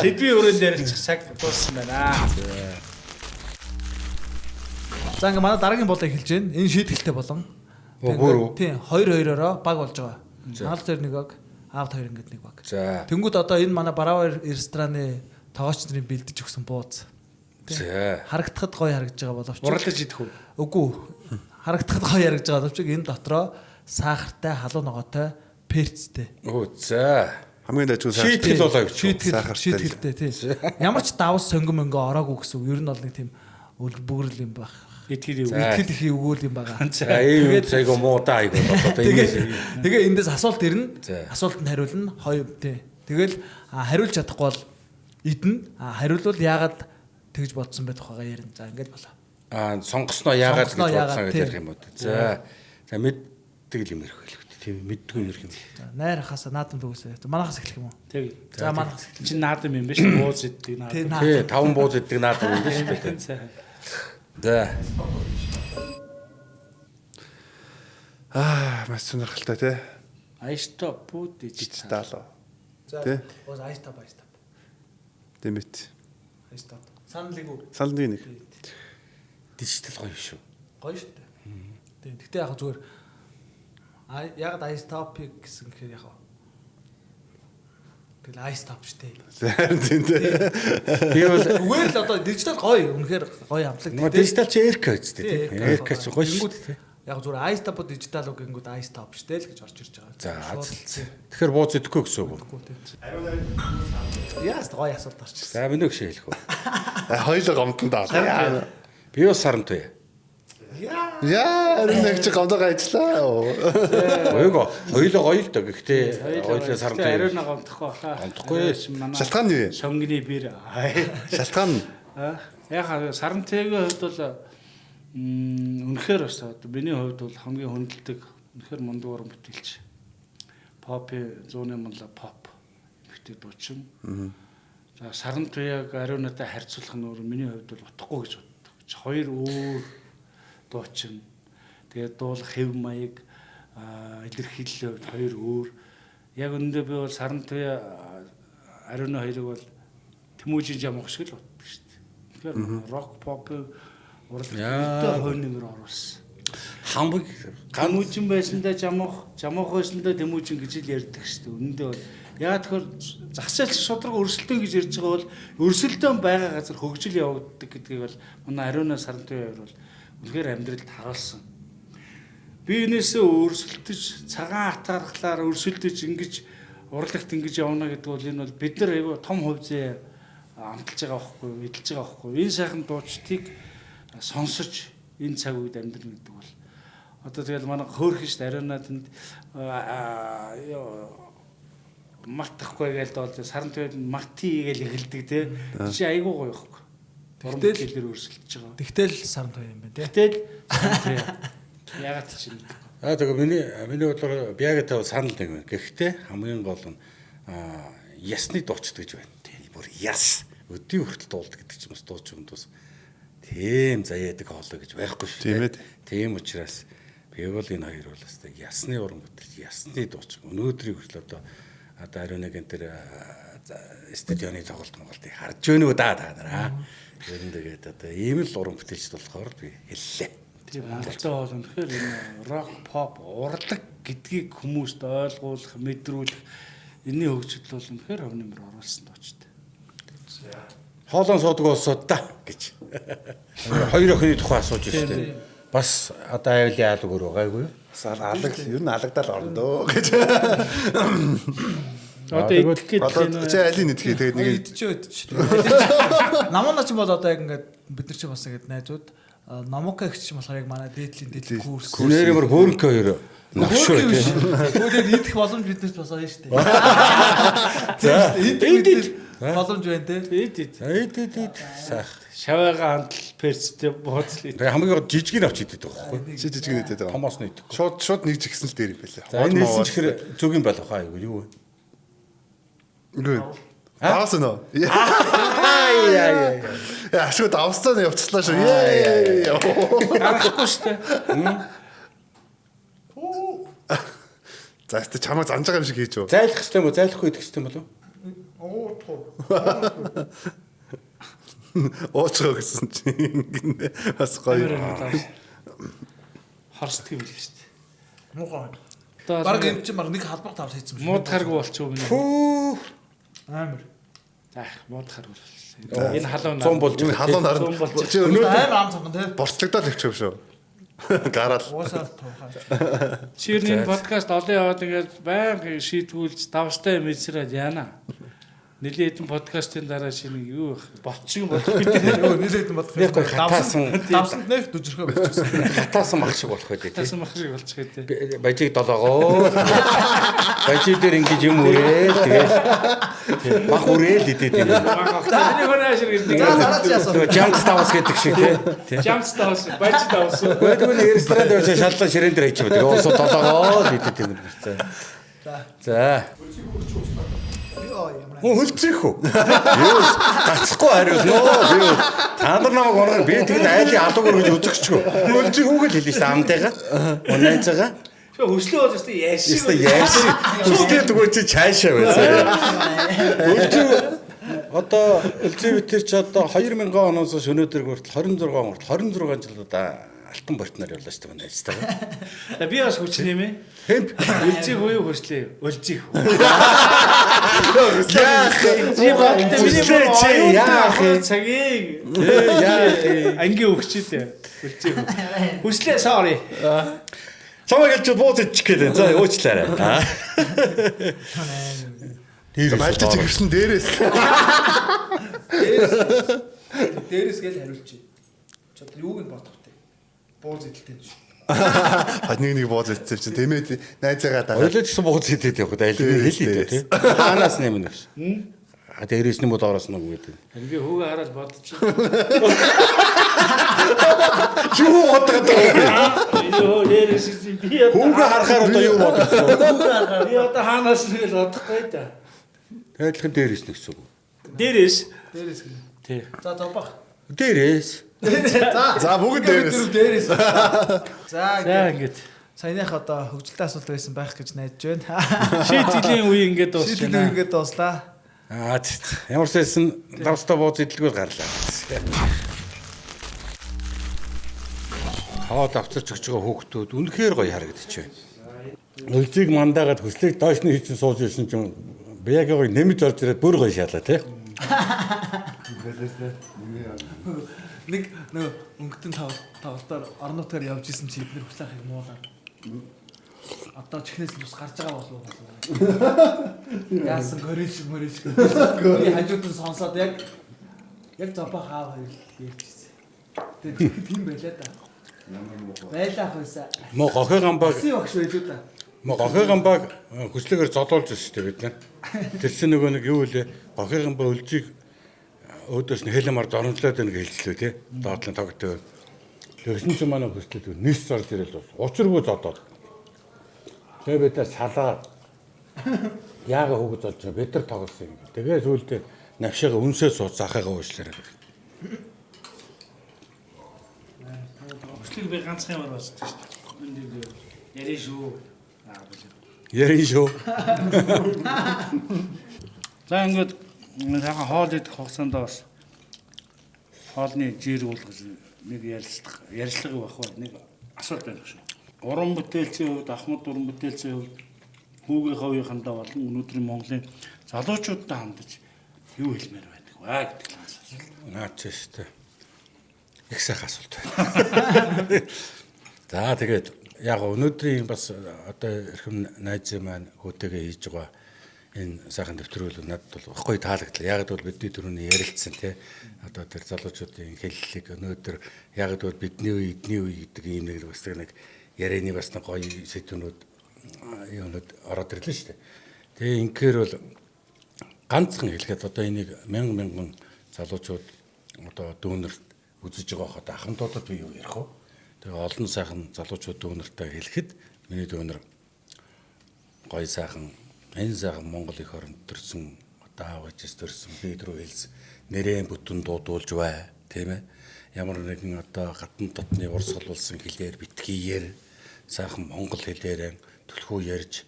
Speaker 1: Сэдвийн өрөөнд ярилцах цаг дууссан байна.
Speaker 2: За ингээ манай дараагийн болоо эхэлж байна. Энэ шийдэлтэй болон. Тийм 2-2-ороо баг болж байгаа. Наал дээр нэг баг, аавд 2 ингээд нэг баг.
Speaker 3: За.
Speaker 2: Тэнгүүд одоо энэ манай Бравар рестораны тоогч нарын бэлдэж өгсөн бууз.
Speaker 3: За.
Speaker 2: Харагдахад гоё харагдж байгаа боловч
Speaker 1: Уралдаж идэх үү?
Speaker 2: Үгүй. Харагдахад гоё харагдж байгаа боловч энэ дотроо сахартай, халуун ногоотой, перцтэй.
Speaker 3: Оо за.
Speaker 4: Хамгийн дайггүй
Speaker 3: шийтгэл болоо гэж.
Speaker 2: Шийдэлтэй тийм. Ямар ч давс сонгом мөнгө ороогүй гэсэн үг. Ер нь бол нэг тийм бүгрэл юм баг.
Speaker 1: Итгэл
Speaker 2: их өгөөл юм байгаа.
Speaker 3: За ийм зайг муу даа айгу одоо ингэж.
Speaker 2: Тэгээ эндээс асуулт ирнэ. Асуултанд хариулна. Хоёр тий. Тэгэл хариулж чадахгүй бол идэн. Хариулвал яагаад тэгж бодсон байх тухайгаа ярина. За ингэж болоо.
Speaker 3: Сонгосноо яагаад гэж бодсон гэж ярих юм уу. За. За мэддэг юм ярих хэлбэл тийм мэддэг юм ярих юм.
Speaker 2: За найр хасаа наадам дүүсээ. Манайхаас эхлэх юм уу?
Speaker 1: Тэг.
Speaker 2: За манайхаас эхлэх.
Speaker 1: Чи наадам юм биш үү? Бууз иддэг наадам.
Speaker 3: Тий, 5 бууз иддэг наадам юм биш үү? За.
Speaker 4: Маш сонирхолтой тий.
Speaker 1: Аишта бууд дижитал.
Speaker 4: Дижитал.
Speaker 2: За.
Speaker 4: Тий.
Speaker 2: Бууз айста байста.
Speaker 4: Тэмэт.
Speaker 2: Айста. Саналыг үү?
Speaker 4: Саналын нэг.
Speaker 3: Дижитал гоё шүү.
Speaker 2: Гоё шүү дээ. Тийм. Гэтэ яг зүгээр яг айстопик гэсэн гэхээр яг тэгэл айстоп штэ.
Speaker 4: Тийм тий.
Speaker 3: Би бол
Speaker 2: Зүгээр л одоо дижитал гоё. Үнэхээр гоё амтлаг.
Speaker 3: дижитал чи эрк үстэй тий. Эрк ч гоё шүү.
Speaker 2: Яг зүгээр айстоп дижитал үг гингүүд айстоп штэ л гэж орж ирж байгаа.
Speaker 3: За. Тэгэхээр бууз идэхгүй гэсэн үг.
Speaker 2: Яаст гоё асуулт орчихсон.
Speaker 3: За минь өгшөө хэлэх үү.
Speaker 4: Хоёул гомдон даа.
Speaker 3: Би бас сарамтай.
Speaker 4: Яа, нэг чи гомдоо ажиллаа.
Speaker 3: Ойго, хоёулаа гоё л доо. Гэхдээ хоёулаа сарамтай.
Speaker 1: Ариун гомдохгүй баха.
Speaker 3: Гомдохгүй.
Speaker 4: Шалтгаан нь юу вэ?
Speaker 1: Шонгины бир.
Speaker 4: Шалтгаан нь
Speaker 1: Яг сарантайгийн хувьд бол үнэхээр бас одоо миний хувьд бол хамгийн хүндэлдэг үнэхээр мундаг уран бүтээлч. Попи 100-ны мунла pop эмэгтэй дуучин. За сарантайг ариунатай харьцуулах нь миний хувьд бол утгагүй гэж боддог. Хоёр өөр дуучин. Тэгээд дуулах хэв маяг илэрхийлэл хоёр өөр. Яг үүндээ би бол сарантай ариуна хоёрыг бол Тэмүүжин жамх шиг л боддог шүү дээ. Тэгэхээр рок pop уралдаа хоёр нэмэр оруулсан.
Speaker 3: Хамбыг
Speaker 1: Тэмүүжин байсандаа жамх байсандаа Тэмүүжин гэж л ярьдаг шүү дээ. Үүндээ бол яа тэгэхээр загсаалч шудраг өрсөлдөөн гэж ярьж байгаа бол өрсөлдөөн байгаа газар хөгжил явагддаг гэдгийг бол манай ариуна сарантай хоёр бол үнэхээр амьдралд харуулсан. Би энээсээ өрсөлдөж цагаан атаархлаар өрсөлдөж ингэж урлагт ингэж явна гэдэг бол энэ бол бид нар айгүй том хувьзээ амталж байгаа байхгүй эдэлж байгаа байхгүй энэ сайхан дуучдыг сонсож энэ цаг үед амьдрна гэдэг бол одоо тэгэл манай хөөрхөн ш ариунаа тэнд мартахгүй гээл доо сарантай марти гээл эхэлдэг те чи айгүй гоё байхгүй. Тэгтэл өрсөлдөж байгаа.
Speaker 2: Тэгтэл сарантай юм байна тий.
Speaker 1: Тэгтэл сарантай. Ягаад ч юм.
Speaker 3: Тэгээ миний бодлоор биагатай санал нэг байна. Гэхдээ хамгийн гол нь ясны дуучид гэж байна. Бүр яс өдний хүртэл дуулдаг гэдэг чинь бас дууч юм дус. Тийм заяадаг хоолой гэж байхгүй шүү.
Speaker 4: Тийм ээ.
Speaker 3: Тийм учраас би бол энэ хоёр бол бас ясны уран бүтээлч, ясны дууч. Өнөөдрийг хүртэл одоо ариуныг энэ төр стадионы тоглолтыг харж байна уу та нараа. Тэр нь тэгээд одоо ийм л уран бүтээлч болохоор би хэллээ.
Speaker 1: Тийм Монголтой бол үнэхээр энэ рок, pop, урлаг гэдгийг хүмүүст ойлгуулах, мэдрүүлэх энэний хөгжил бол үнэхээр хөв нэмэр оруулсан доочтой.
Speaker 3: Хоолон суудаг улсууд та гэж. Хоёр охины тухай асууж байна шүү дээ. Бас одоо айлын яалаг өөр байгаагүй юу?
Speaker 4: ер нь алагдал орно дөө гэж.
Speaker 1: Одоо идэх гэдэг
Speaker 4: чи айлын идэх тэгээд нэг
Speaker 2: идчихээ. Намууна ч бол одоо яг ингээд бид нар ч бас ингээд найзууд номока гэх юм болохоор яг манай дээдлийн курс.
Speaker 3: Нэрээр хөөрөнхөө хоёр навшгүй тийм.
Speaker 2: Тэгвэл идэх боломж биднэрт бас байна шүү дээ.
Speaker 1: За энд
Speaker 2: Боломж байна те.
Speaker 1: Эд.
Speaker 3: Сайх.
Speaker 1: Шавайгаа хандл перцтэй бууцлаа.
Speaker 3: Тэгээ хамгийн гол жижиг нь авч идэв байхгүй.
Speaker 4: Жижиг нэдэд байгаа.
Speaker 3: Томоос нь идэв.
Speaker 4: Шууд нэг жигсэн л дээр юм байлаа.
Speaker 3: За энэ хэлсэн чихэр зүг юм байх хаа юу вэ?
Speaker 4: Үгүй. Аас нөө.
Speaker 3: Яа.
Speaker 4: Ашгүй давстаа явцлаа шүү. Ээ.
Speaker 1: Гарахгүй штэ.
Speaker 4: За ихтэй чамайг занж байгаа юм шиг хийж юу.
Speaker 3: Зайлах хэрэгтэй юм уу? Зайлахгүй идэх хэрэгтэй юм болов?
Speaker 4: Оочроо гэсэн чинь бас гоё.
Speaker 1: Хорсдог юм л штэ.
Speaker 2: Муухай.
Speaker 1: Одоо
Speaker 2: Бараг юм чи баг нэг халбаг тавс хийсэн юм шиг.
Speaker 1: муудахааргүй болчихоо минь.
Speaker 3: Фүү.
Speaker 2: Амар.
Speaker 1: Муудахааргүй болсон. Энэ халуун
Speaker 3: 100 болж
Speaker 4: Энэ халуун
Speaker 1: Зүүн
Speaker 4: наран.
Speaker 1: болж.
Speaker 4: Чи өнөөдөр
Speaker 2: Амар ам цогон те.
Speaker 4: борцлогдоод явчих юм шүү. Гараал.
Speaker 2: Уусаа туухай.
Speaker 1: Чирний подкаст олон яваад ингээд байнга шийтгүүлж давстай юм эсрээд яана. Нилээд подкастын дараа шинэ юу ботчин болох гэдэг.
Speaker 2: Йоо нилээд бодох.
Speaker 3: Яг гоё хатаасан
Speaker 2: Давсанд нэг дүжрхөө болчихсон.
Speaker 3: хатаасан мах шиг болох байдаг
Speaker 1: Тасан
Speaker 3: тийм.
Speaker 1: мах шиг болчих гэдэг.
Speaker 3: Бажиг долоогоо. Бажиг дээр ингэж юм үрээл тэгээд мах үрээл идэт юм.
Speaker 1: Таны хоноо шиг
Speaker 2: За зараач яасан.
Speaker 3: Тэгээ jump ставс гэдэг шиг тийм.
Speaker 1: Jump stars, баж stars.
Speaker 3: Тэгвэл ресторан дээр шаллаа ширээн дээр хийчих. Тэгээ уусаа долоогоо идэт юм. За.
Speaker 2: Йоо ямар.
Speaker 3: Хөлцөх үү? Юу гацхгүй хариулноо. Би та нар намайг ургаар би тэгээд айлын алуугаар гэж үзэгчгүй. Хөлцөх үү гэж хэлсэн шүү амтайгаа. Унайцаага.
Speaker 1: Шо хөшлөө болж өстой яаш.
Speaker 3: Яста яаш. Хөстэй зүгээр чи чаашаа байсан. Хөлцөх одоо элзэвтер ч одоо 2000 оноос өнөөдөр хүртэл 26 он хүртэл 26 жил удаа алтан бортноор явлаа шүү дээ найзтайгаа.
Speaker 1: Би бас хүч нэмэ.
Speaker 3: Хэмп.
Speaker 1: Үлзийг уу хүрслээ. Өлзийг.
Speaker 3: Яах
Speaker 1: Чи бат миний
Speaker 3: яах
Speaker 1: цагийг.
Speaker 3: яах
Speaker 1: Ангийн өгчтэй. Үлзийг. Хүслээ sorry.
Speaker 3: Чамайг ч бууз ичих гээд за уучлаарай.
Speaker 4: Мальчич гэрсэн дээрээс.
Speaker 2: Дээрээс гэл хариулчих. Чи одоо юуг нь бодох вэ? Бууз идэлтэй шүү.
Speaker 4: Нэг бууз ицсэн чинь тэмээ найзаагаа дагаад.
Speaker 3: Ойлоо ч гэсэн бууз идэт явах даа хэл хэлээ тий. Хаанаас нэмнэ гэж. А дээрээс нь бодоороос нэг үү.
Speaker 1: Би хүүгээ хараад бодчих.
Speaker 3: Юу бодоод байгаа.
Speaker 1: Йоо дээрээс би
Speaker 3: Хүүгээ харахаар одоо юу бодох вэ?
Speaker 1: би одоо хаанаас нэг л бодохгүй да.
Speaker 3: Тэгэлхэн дээрээс нэг гэсэн үг.
Speaker 1: Дээрээс.
Speaker 2: Дээрээс гэнэ.
Speaker 1: Тий.
Speaker 2: За зовбах.
Speaker 3: Дээрээс.
Speaker 4: За бүгд дээрээс.
Speaker 2: Дээрээс. За
Speaker 1: За ингээд
Speaker 2: саяных одоо хөгжилтэй асуулт байсан байх гэж найдаж байна.
Speaker 1: шийтгэлийн үе ингээд дуусч
Speaker 2: Шийдэл
Speaker 1: байна.
Speaker 2: ингээд дууслаа.
Speaker 3: Ямар ч байсан давстаа бууз идэлгүй гарлаа. Хаад авчирч өгч байгаа хүүхдүүд үнэхээр гоё харагдчих байна. Үлзийг мандаагаад хөслөг доош нь хийчихсэн сууж ирсэн чинь яг гоё нэмж орж ирээд бүр гоё шаалаа тий.
Speaker 2: Нэг нөө өнгөтөн тавтаар орнотоор явж исэн чи эдгээр хүслэх юм уулаа. Одоо чихнээс нь бас гарч байгаа болов уу? Яасан гориш. Би хажууд нь сонсоод яг зопох аав хоёр ярьчихсан. Тэгээд тийм байлаа да. Байлаа хөөсөө.
Speaker 3: Мо гохой гамбаг
Speaker 2: Си багш байлуу да.
Speaker 3: мо гохой гамбаг хөслөгээр зодуулж байна шүү дээ бид нар. Тэр чинь нөгөө нэг юу вэ? Гохой гамбаг үлзийг өөдөөс нь хэлэмар дормжлоод байна гэж хэлжлээ тий. Доотлон тогтөө. Тэгсэн чинь манай хөслөд нийс орж ирэл бас учиргүй зодоод. Тэгээ бид салаад яага хөг золж бид нар тоглосон юм. Тэгээ сүүлдээ навшаага үнсээ сууц захаагаа уушлаарай.
Speaker 1: Хөслийг би ганцхан ямар болчихсон шүү дээ. Энд ярин шүү.
Speaker 3: Ярин шүү.
Speaker 1: За ингээд сайхан хоол идэх хугацаанд бас хоолны жир уулгаж нэг ярилцлага байх ба нэг асуулт байна шүү. Уран бүтээлчийн хувьд Ахмад уран бүтээлчийн хувьд хүүгийн хавийнхандаа болон өнөөдрийн Монголын залуучуудтай хандаж юу хэлмээр байдаг вэ гэдэг л асуулт.
Speaker 3: Наач шүү дээ. Их сайхан асуулт байна. За тэгээд яг өнөөдрийн бас одоо эрхэм найз маань хүүтэйгээ хийж байгаа энэ сайхан дэвтрүүл надад бол ихгүй таалагдлаа. Яг бол бидний түрүүний ярилцсан тий. Одоо тэр залуучуудын хэллэг өнөөдөр яг бол бидний үе, эдний үе гэдэг ийм нэг бас нэг ярианы бас нэг гоё сэдвүүд юунод ороод ирлээ шүү дээ. Тэгээ инхээр бол ганцхан хэлгээд одоо энийг мянган залуучууд одоо дүүнерт үзэж байгаа хот ахмадуудад би юу ярих вэ? Тэгээ олон сайхан залуучууд дүүнертэй хэлэхэд миний дүүнер гоё сайхан энэ сайхан Монгол их оронд төрсэн одоо аавч төрсэн бид рүү хэлсэн нэрэн бүтэн дуудуулж бай тийм ээ. Ямар нэгэн одоо гадна дотны урсгалуулсан хэлээр битгийгээр сайхан монгол хэлээр төлхөө ярьж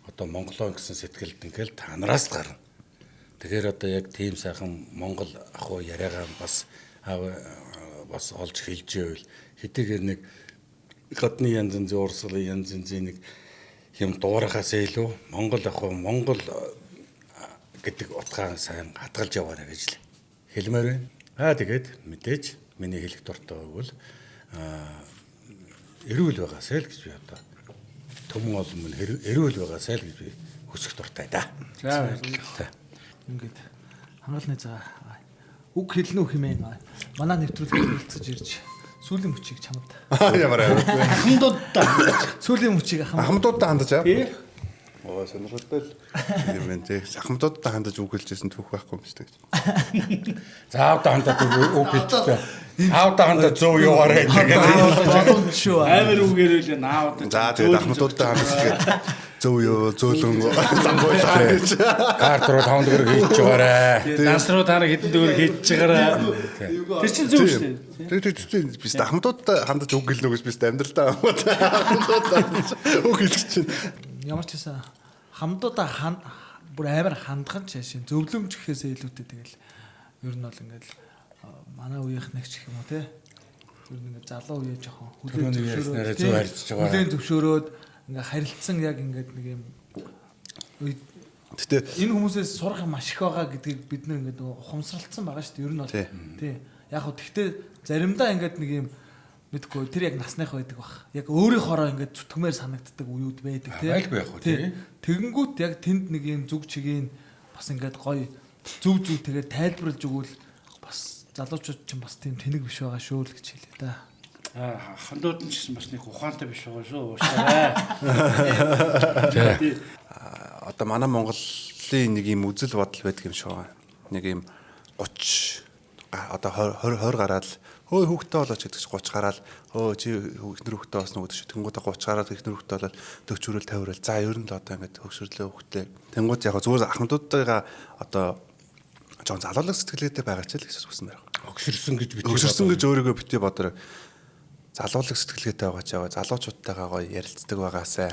Speaker 3: одоо монголоо гэсэн сэтгэлд ингээл та нараас гарна. Тэгэхээр одоо яг тийм сайхан монгол ахуй яриагаа бас олж хэлж ивэл хэдийгээр нэг гадны янз янзын урсгалын янз янзын нэг юм дуурахаас илүү монгол ахуй монгол гэдэг утгаа сайн хадгалж яваарай гэж хэлмээр байна. Тэгээд мэдээж миний хэлэх дуртай бол эрүүл байгаасай л гэж би одоо төмөн олон мөн эрүүл байгаасай л гэж би хүсэх дуртай да.
Speaker 1: За баярлалаа.
Speaker 2: Ингээд хангалны цаа үг хэлнэ үү хэмээн манай нэвтрүүлгээр хэлцэж ирж сүүлийн мөчийг чамд.
Speaker 4: Ямар
Speaker 1: Ахмадуудаа
Speaker 2: Сүүлийн мөчийг
Speaker 4: ахмадуудаа хандаж аа.
Speaker 1: тий.
Speaker 4: Оо сонирхолтой л юм байна тий. Ахмадуудаа хандаж үг хэлжсэн түүх байхгүй юм шүү дээ.
Speaker 3: Заавдаа хандаад үг хэлчихлээ. Аавдаа хандаад зөв яваарай гэдэг.
Speaker 2: шүү.
Speaker 1: Амар үгээр үл наавд.
Speaker 4: За тэгээд ахмадуудаа хандаж ихэд зөв юу зөөлөн замгуулаа гэж.
Speaker 3: Карт руу 5 төгрөг хийчих байгаарай.
Speaker 1: Данс руу та нар хэдэн төгрөг хийж чагараа. Тэр чинь зөв шүү дээ.
Speaker 4: Тэгээд би ахмадуудаа хандаж үг хэлнэ гэж би амьдралдаа ахмадуудаа үг хэлчих чинь.
Speaker 2: Ямар ч байсан хамдуудаа бүр амар хандхан чашийн зөвлөмж гэхээсээ илүүтэй тэгэл ер нь бол ингээд манай үеийнхнэгч гэх юм уу те ер нь ингээд залуу үе жоохон хүлээн зөвшөөрөөд ингээд харилцсан яг ингээд нэг юм
Speaker 4: Гэтэ
Speaker 2: энэ хүмүүсээс сурах маш их байгаа гэдгийг бид нэр ингээд ухамсарлцсан байгаа шүү дээ ер нь бол тий яг хөө тэгтээ заримдаа ингээд нэг юм мэдгүй тэр яг насных байдаг бах. Яг өөрийнхоороо ингээд зүтгэмээр санагддаг үеуд байдаг тий. Тэгэнгүүт яг тэнд нэг юм зүг чигийн бас ингээд гоё зүв тэгээд тайлбарлаж өгвөл бас залуучууд ч бас тийм тэнэг биш байгаа шүү л гэж хэлээ да.
Speaker 1: Хандууд нь ч гэсэн бас нэг ухаантай биш байгаа шүү. Ууштай.
Speaker 4: одоо манай Монголын нэг юм үзэл бодол байдаг юм шиг байна. Нэг юм 30 одоо 20 гараад хөө хүүхдээ болооч гэдэг чинь 30 гараад хөө чи ихнэр хүүхдээ болсон уу гэдэг чинь тэнгуудаа 30 гараад ихнэр хүүхдээ болоод 40 хүрэл 50 хүрэл за ер нь л одоо ингээд хөгшөрлөө хүүхдээ тэнгууд яг зүгээр ахмадуудтайгаа одоо жоон залуулах сэтгэлгээтэй байгаа ч л гэж үсэн байна.
Speaker 3: Өгшөрсөн гэж битгий.
Speaker 4: Өгшөрсөн гэж өөрийгөө битгий бодорой. Залуулах сэтгэлгээтэй байгаа ч яваа залуучуудтайгаа гоё ярилцдаг байгаасай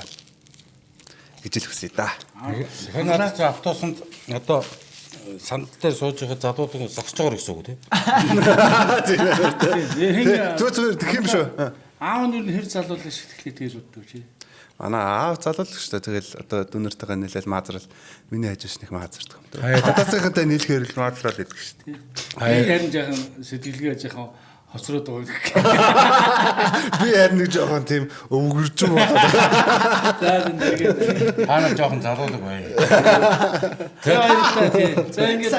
Speaker 4: гэж л хүсье да.
Speaker 3: Тэгэхээр надад ч автобусанд одоо санд дээр сууж байхад залуудын зогсож байгаа гэсэн үг тийм.
Speaker 4: Зүгээр тэгэх юм шүү.
Speaker 1: Аав нь хэр залуулах сэтгэлээ тэгж боддог чи.
Speaker 4: Манай аав залуулагч шүү дээ. Тэгэл одоо дүнэртэйгээ нийлэл маазрал миний хажууш нэг маазардаг юм. Хатаацынхантай нийлэхээр л маазрал гэдэг шүү дээ.
Speaker 1: Харин жаахан сэтгэлгээ жаахан хоцроод байгаа гэх.
Speaker 4: Би харин нэг жоохон тийм өвгөржин байна.
Speaker 1: За тэгээд
Speaker 3: Та нар жоохон залуулаг бай.
Speaker 1: За ингээд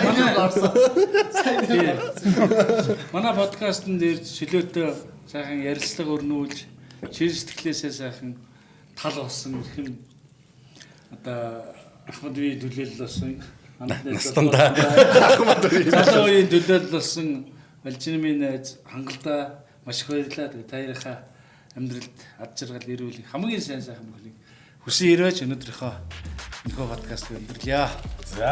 Speaker 1: манай подкастн дээр чөлөөтэй сайхан ярилцлага өрнүүлж шир сэтгэлээсээ сайхан тал болсон хэрхэн одоо Ахмад үеийн төлөөлөл болсон
Speaker 3: Настандаа.
Speaker 1: залуу үеийн төлөөлөл болсон Балжинмын найз хангалттай маш их баярлалаа. Тэгээд таярахаа амьдралд ад жаргал ирүүл хамгийн сайн сайхан бүхнийг хүсэн ирөөж өнөөдрийнхөө подкаст өндөрлөё.
Speaker 3: За.